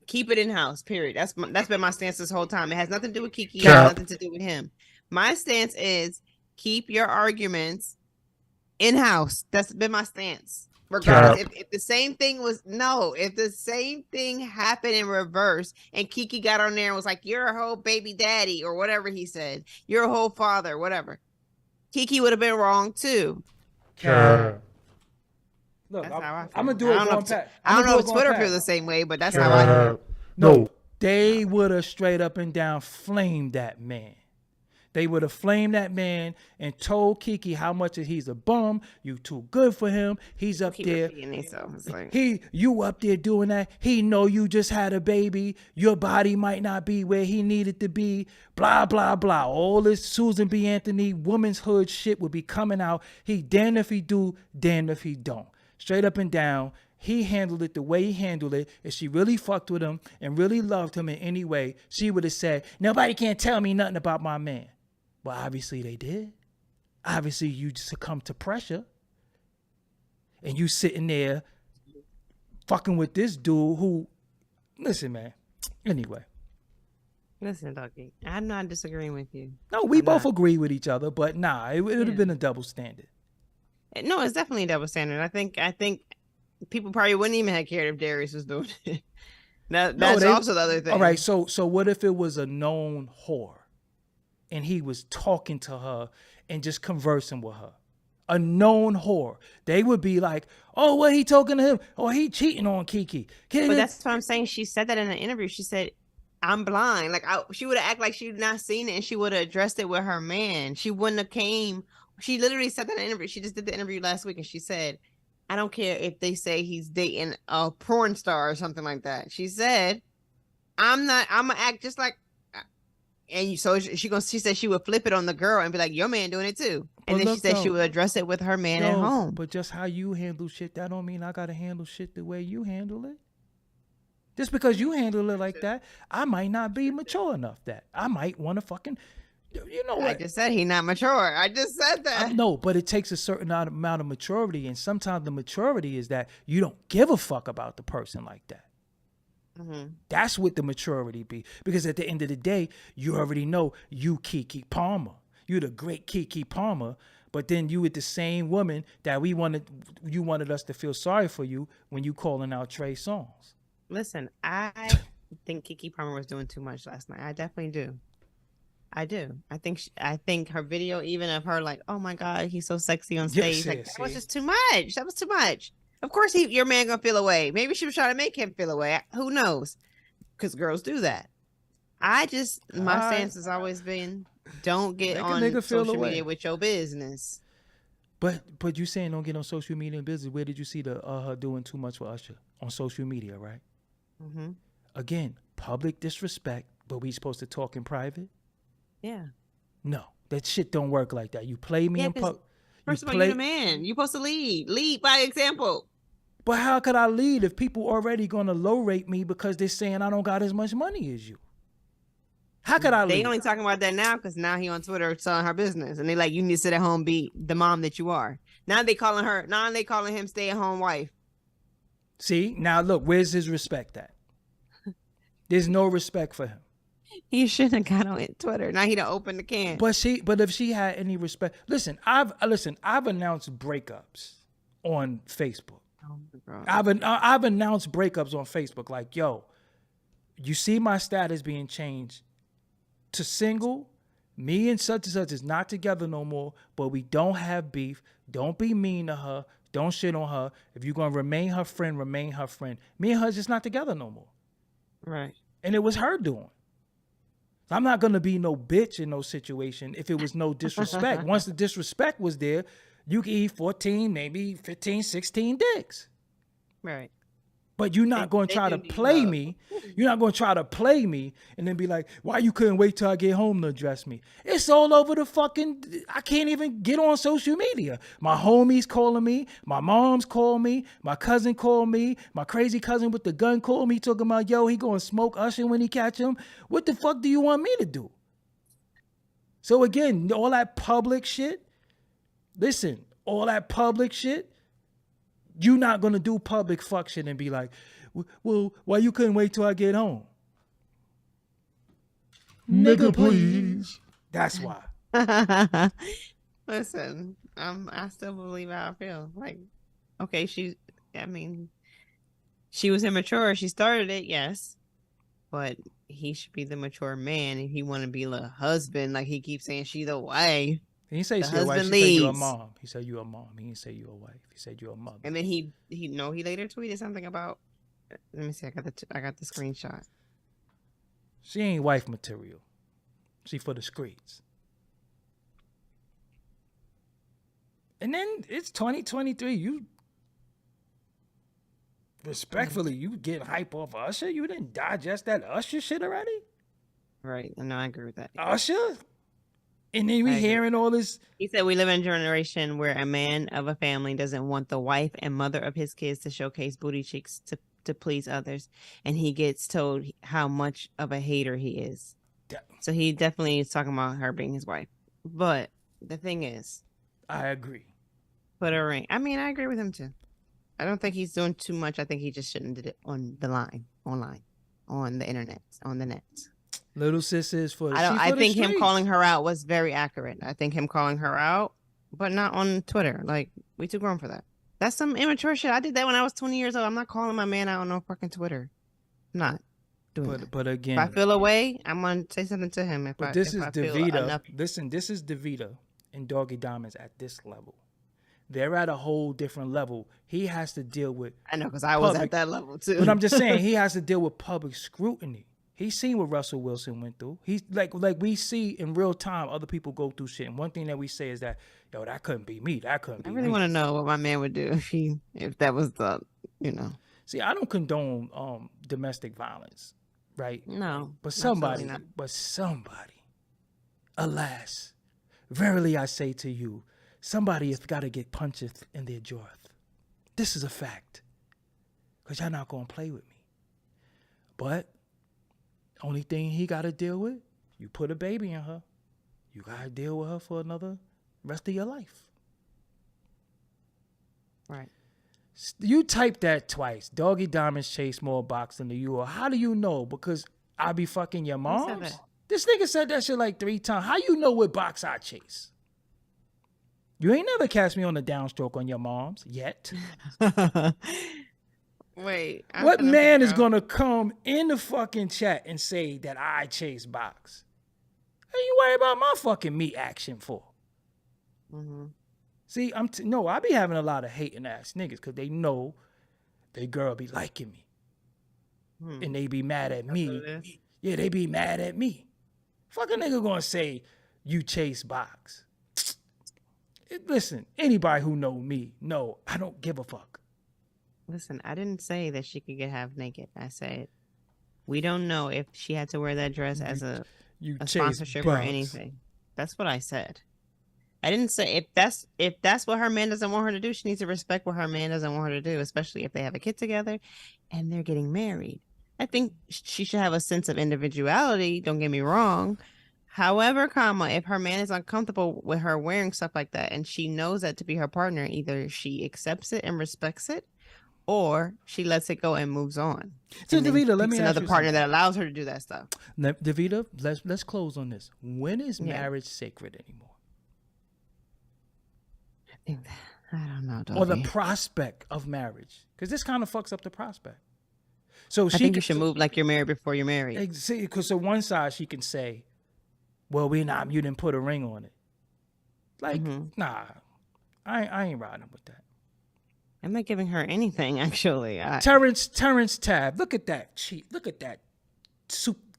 Keep it in house. Period. That's been my stance this whole time. It has nothing to do with Keke. It has nothing to do with him. My stance is keep your arguments in house. That's been my stance. Regardless, if the same thing if the same thing happened in reverse and Keke got on there and was like, "You're a whole baby daddy," or whatever he said, "You're a whole father," whatever, Keke would have been wrong too. Look, That's how I feel. I'm gonna do it going past. I don't know if Twitter feels the same way, but that's how I feel. No, they would have straight up and down flamed that man. They would have flamed that man and told Keke how much he's a bum. You too good for him. He's up there. You up there doing that. He know you just had a baby. Your body might not be where he needed to be. Blah, blah, blah. All this Susan B. Anthony woman's hood shit would be coming out. He damned if he do, damned if he don't. Straight up and down. He handled it the way he handled it. If she really fucked with him and really loved him in any way, she would have said, "Nobody can't tell me nothing about my man." Well, obviously they did. Obviously you succumbed to pressure. And you sitting there fucking with this dude who, listen, man. Anyway. Listen, Doggie, I'm not disagreeing with you. No, we both agree with each other, but nah, it would have been a double standard. No, it's definitely a double standard. I think people probably wouldn't even have cared if Darius was doing it. That's also the other thing. All right, so what if it was a known whore? And he was talking to her and just conversing with her. A known whore. They would be like, "Oh, what he talking to him? Oh, he cheating on Keke." But that's what I'm saying. She said that in an interview. She said, "I'm blind." Like she would have acted like she'd not seen it and she would have addressed it with her man. She wouldn't have came. She literally said that in an interview. She just did the interview last week and she said, "I don't care if they say he's dating a porn star or something like that." She said, I'm gonna act just like." And so she said she would flip it on the girl and be like, "Your man doing it too." And then she said she would address it with her man at home. But just how you handle shit, that don't mean I gotta handle shit the way you handle it. Just because you handle it like that, I might not be mature enough that I might want to fucking, you know what? I just said he not mature. I just said that. No, but it takes a certain amount of maturity, and sometimes the maturity is that you don't give a fuck about the person like that. Mm-hmm. That's what the maturity be. Because at the end of the day, you already know you Keke Palmer. You're the great Keke Palmer. But then you with the same woman that you wanted us to feel sorry for you when you calling out Trey Songz. Listen, I think Keke Palmer was doing too much last night. I definitely do. I do. I think her video, even of her like, "Oh my God, he's so sexy on stage." That was just too much. That was too much. Of course, your man gonna feel away. Maybe she was trying to make him feel away. Who knows? Because girls do that. My stance has always been, don't get on social media with your business. But you saying don't get on social media and business. Where did you see her doing too much for Usher on social media, right? Mm-hmm. Again, public disrespect, but we supposed to talk in private? Yeah. No. That shit don't work like that. You play me Yeah, in public. First of all, you're the man. You're supposed to lead. Lead by example. But how could I lead if people already gonna low rate me because they're saying I don't got as much money as you? How could I lead? They only talking about that now because now he on Twitter selling her business, and they like, you need to sit at home, be the mom that you are. Now they calling him stay at home wife. See, now look, where's his respect at? There's no respect for him. He shouldn't have got on Twitter. Now he done opened the can. But if she had any respect, listen, I've announced breakups on Facebook. Oh my God. I've announced breakups on Facebook. Like, yo, you see my status being changed to single. Me and such is not together no more, but we don't have beef. Don't be mean to her. Don't shit on her. If you're gonna remain her friend, remain her friend. Me and her just not together no more. Right. And it was her doing. I'm not gonna be no bitch in no situation if it was no disrespect. Once the disrespect was there, you can eat 14, maybe 15, 16 dicks. Right. But you're not going to try to play me. You're not going to try to play me and then be like, why you couldn't wait till I get home to address me? It's all over the fucking, I can't even get on social media. My homies calling me. My mom's called me. My cousin called me. My crazy cousin with the gun called me talking about, yo, he going to smoke Usher when he catch him. What the fuck do you want me to do? So again, all that public shit, listen, all that public shit, you're not going to do public fuck shit and be like, well, why you couldn't wait till I get home? Nigga, please. That's why. Listen, I still believe how I feel. Like, okay, she was immature. She started it, yes. But he should be the mature man if he want to be the husband. Like he keeps saying she's the wife. He didn't say she's a wife. He said you're a mom. He said you're a mom. He didn't say you're a wife. He said you're a mother. And then he later tweeted something about. Let me see. I got the screenshot. She ain't wife material. She for the streets. And then it's 2023. You respectfully, you getting hype off Usher? You didn't digest that Usher shit already? Right. No, I agree with that. Usher? And then we hearing all this. He said we live in a generation where a man of a family doesn't want the wife and mother of his kids to showcase booty cheeks to please others. And he gets told how much of a hater he is. So he definitely is talking about her being his wife. But the thing is, I agree. Put a ring. I mean, I agree with him too. I don't think he's doing too much. I think he just shouldn't did it online, on the internet, on the net. Little sis is for. I think him calling her out was very accurate. I think him calling her out, but not on Twitter. Like, we too grown for that. That's some immature shit. I did that when I was 20 years old. I'm not calling my man out on no fucking Twitter. I'm not doing that. But again, if I feel away, I'm gonna say something to him. This is DeVita. Listen, this is DeVita and Doggie Diamonds at this level. They're at a whole different level. He has to deal with. I know, because I was at that level too. But I'm just saying, he has to deal with public scrutiny. He's seen what Russell Wilson went through. He's like we see in real time other people go through shit. And one thing that we say is that, yo, that couldn't be me. That couldn't be me. I really want to know what my man would do if that was the, See, I don't condone domestic violence, right? No. But somebody, alas, verily I say to you, somebody has got to get punches in their jaw. This is a fact. Because y'all not going to play with me. But only thing he got to deal with, you put a baby in her. You got to deal with her for another rest of your life. Right. You type that twice. Doggie Diamonds chase more box than you. Or how do you know? Because I be fucking your moms? This nigga said that shit like 3 times. How you know what box I chase? You ain't never catch me on the downstroke on your moms yet. Wait. What man is going to come in the fucking chat and say that I chase box? How you worry about my fucking meat action for? Mm-hmm. See, I be having a lot of hating ass niggas because they know they girl be liking me. And they be mad at me. Yeah, they be mad at me. Fuck a nigga gonna say you chase box. Listen, anybody who know me, know I don't give a fuck. Listen, I didn't say that she could get half naked. I said we don't know if she had to wear that dress as a sponsorship or anything. That's what I said. I didn't say if that's what her man doesn't want her to do, she needs to respect what her man doesn't want her to do, especially if they have a kid together and they're getting married. I think she should have a sense of individuality, don't get me wrong. However, if her man is uncomfortable with her wearing stuff like that and she knows that to be her partner, either she accepts it and respects it or she lets it go and moves on. So and Davida, let me ask another you partner something. that allows her to do that stuff. Davida, let's close on this. When is marriage sacred anymore? I don't know, Doggie. Or the prospect of marriage, because this kind of fucks up the prospect. So I think you should move like you're married before you're married. Because on one side she can say, "Well, you didn't put a ring on it." Like, nah, I ain't riding with that. I'm not giving her anything, actually. Terrence Tab, look at that cheat. Look at that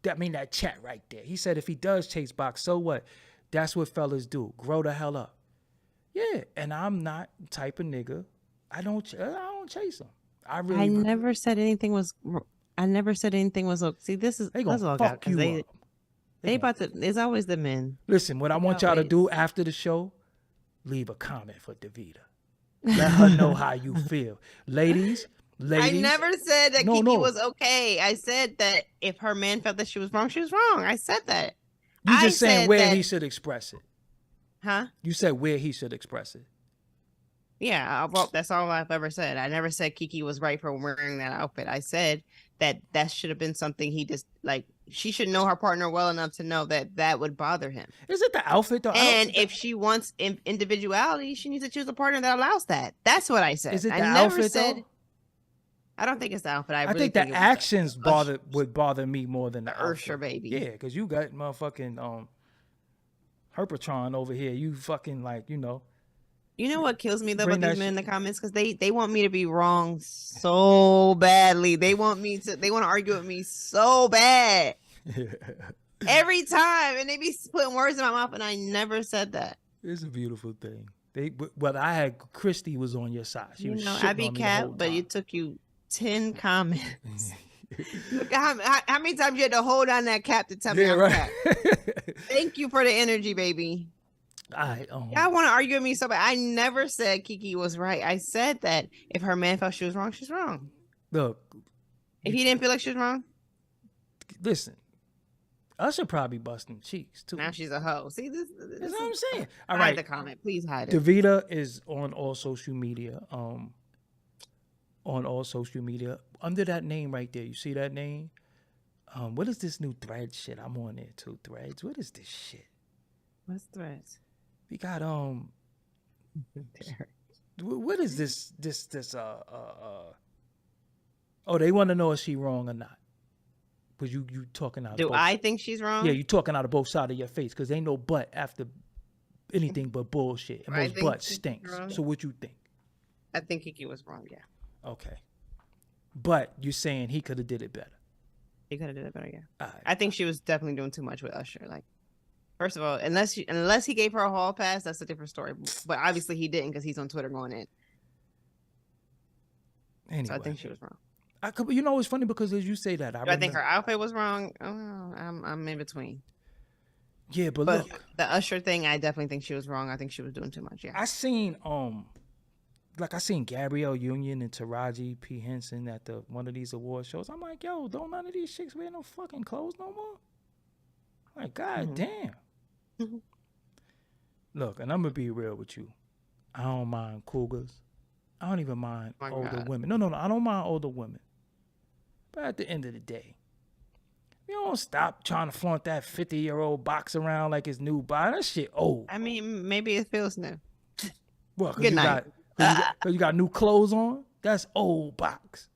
that chat right there. He said if he does chase box, so what? That's what fellas do. Grow the hell up. Yeah, and I'm not the type of nigga. I don't chase them. I never said anything was. I never said anything was. See, this is they gonna fuck you up. They about to. It's always the men. Listen, what I want y'all to do after the show, leave a comment for Davida. Let her know how you feel, ladies. I never said that Keke was okay. I said that if her man felt that she was wrong, she was wrong. I said that. You just saying where he should express it. Huh? You said where he should express it. Yeah, well, that's all I've ever said. I never said Keke was right for wearing that outfit. I said that should have been something he just like. She should know her partner well enough to know that would bother him. Is it the outfit though? And if she wants individuality, she needs to choose a partner that allows that. That's what I said. Is it the I never outfit said. though? I don't think it's the outfit. I think the actions would bother me more than the Ursher baby. Yeah, because you got motherfucking Herpetron over here. You fucking You know what kills me though about these men in the comments? Because they want me to be wrong so badly. They want to argue with me so bad. Every time, and they be putting words in my mouth, and I never said that. It's a beautiful thing. I had Christy was on your side. She was I be capped, but it took you 10 comments. Look how many times you had to hold on that cap to tell me I'm capped. Thank you for the energy, baby. I want to argue with me so bad. I never said Keke was right. I said that if her man felt she was wrong, she's wrong. Look, if he didn't feel like she was wrong, listen. Usher probably busting cheeks too. Now she's a hoe. See, this that's what I'm saying. All hide right, the comment, please hide it. Davida is on all social media. On all social media under that name right there. You see that name? What is this new thread shit? I'm on there too. Threads. What is this shit? What's Threads? We got what is this? Oh, they want to know if she wrong or not. Because you talking out. Do I think she's wrong? Yeah, you talking out of both sides of your face. Because ain't no butt after anything but bullshit. And most butt stinks. So what you think? I think Keke was wrong. Yeah. Okay. But you're saying he could have did it better. He could have did it better, yeah. Right. I think she was definitely doing too much with Usher. Like, first of all, unless he gave her a hall pass, that's a different story. But obviously he didn't because he's on Twitter going in. Anyway. So I think she was wrong. It's funny because as you say that, I think her outfit was wrong. Oh, I'm in between. Yeah, but look, the Usher thing, I definitely think she was wrong. I think she was doing too much. Yeah. I seen Gabrielle Union and Taraji P. Henson at one of these award shows. I'm like, yo, don't none of these chicks wear no fucking clothes no more? Like, god damn. Look, and I'm gonna be real with you. I don't mind cougars. I don't even mind older women. No, I don't mind older women. But at the end of the day, you don't stop trying to flaunt that 50-year-old box around like it's new body. That shit old. I mean, maybe it feels new. Well, because you got new clothes on? That's old box.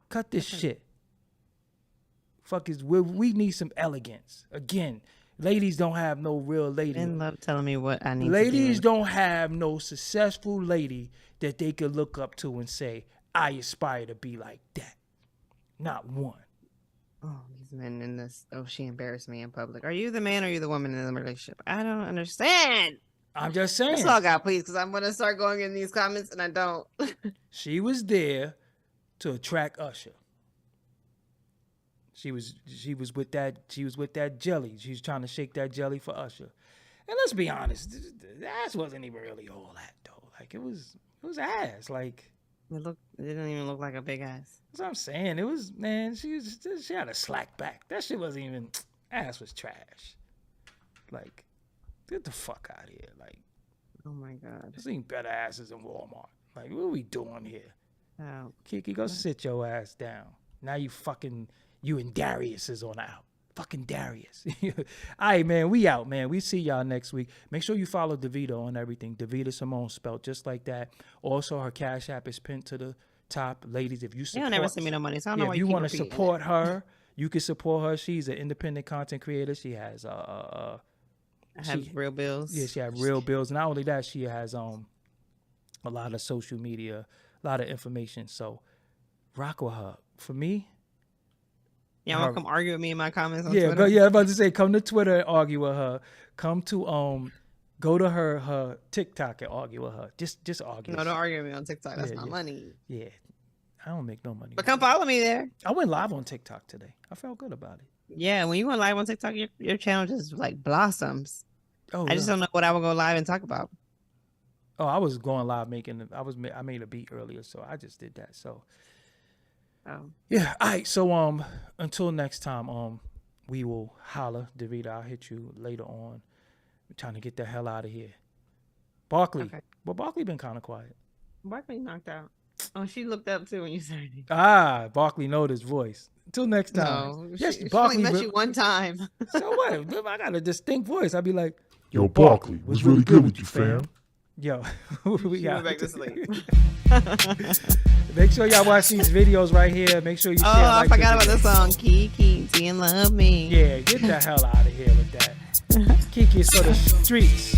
Cut this shit. Fuck we need some elegance. Again, ladies don't have no real lady. Men love telling me what I need Ladies to do. don't have no successful lady that they could look up to and say, I aspire to be like that. Not one. Oh, these men in this. Oh, she embarrassed me in public. Are you the man or are you the woman in the relationship? I don't understand. I'm just saying. Let's log out, please, because I'm going to start going in these comments and I don't. She was there to attract Usher. She was with that jelly. She was trying to shake that jelly for Usher. And let's be honest, the ass wasn't even really all that though. Like it was ass. Like It didn't even look like a big ass. that's what I'm saying. It was, man, she had a slack back. That shit wasn't even, ass was trash. Like, get the fuck out of here. Like, Oh my God. I've seen better asses in Walmart. Like, what are we doing here? Oh. Keke, go sit your ass down. Now you and Darius is on out. Fucking Darius. All right, man, we out, man. We see y'all next week. Make sure you follow DeVita on everything. DeVita Simone, spelled just like that. Also, her Cash App is pinned to the top. Ladies, if you support... They don't never send me no money, so I don't know why if you keep want to repeating support it. her, you can support her. She's an independent content creator. She has I have real bills. yeah, she has real bills. Not only that, she has a lot of social media, a lot of information. So rock with her. For me, Y'all want to come argue with me in my comments on yeah, Twitter? but yeah, I'm about to say, come to Twitter and argue with her. Come to go to her TikTok and argue with her. Just argue. No, don't argue with me on TikTok. That's Yeah, my yeah. money. Yeah, I don't make no money. But come follow me there. I went live on TikTok today. I felt good about it. Yeah, when you go live on TikTok, your channel just like blossoms. Oh, I just don't know what I would go live and talk about. Oh, I was going live I made a beat earlier, so I just did that. So Oh. yeah, all right. So until next time, we will holla. DeVita, I'll hit you later on. We're trying to get the hell out of here. Barkley. Okay. Well, Barkley been kind of quiet. Barkley knocked out. Oh, she looked up too when you said it. Barkley know his voice. Until next time. No, Yes, she Barkley. only met you one time. So what? If I got a distinct voice, I'd be like, Yo, Barkley, was really good with you, fam. Yo, we She got went back to sleep. Make sure y'all watch these videos right here. Make sure you share. Oh, I like forgot about video. the song Keke, Tea and Love Me. Yeah, get the hell out of here with that. Keke is for the streets.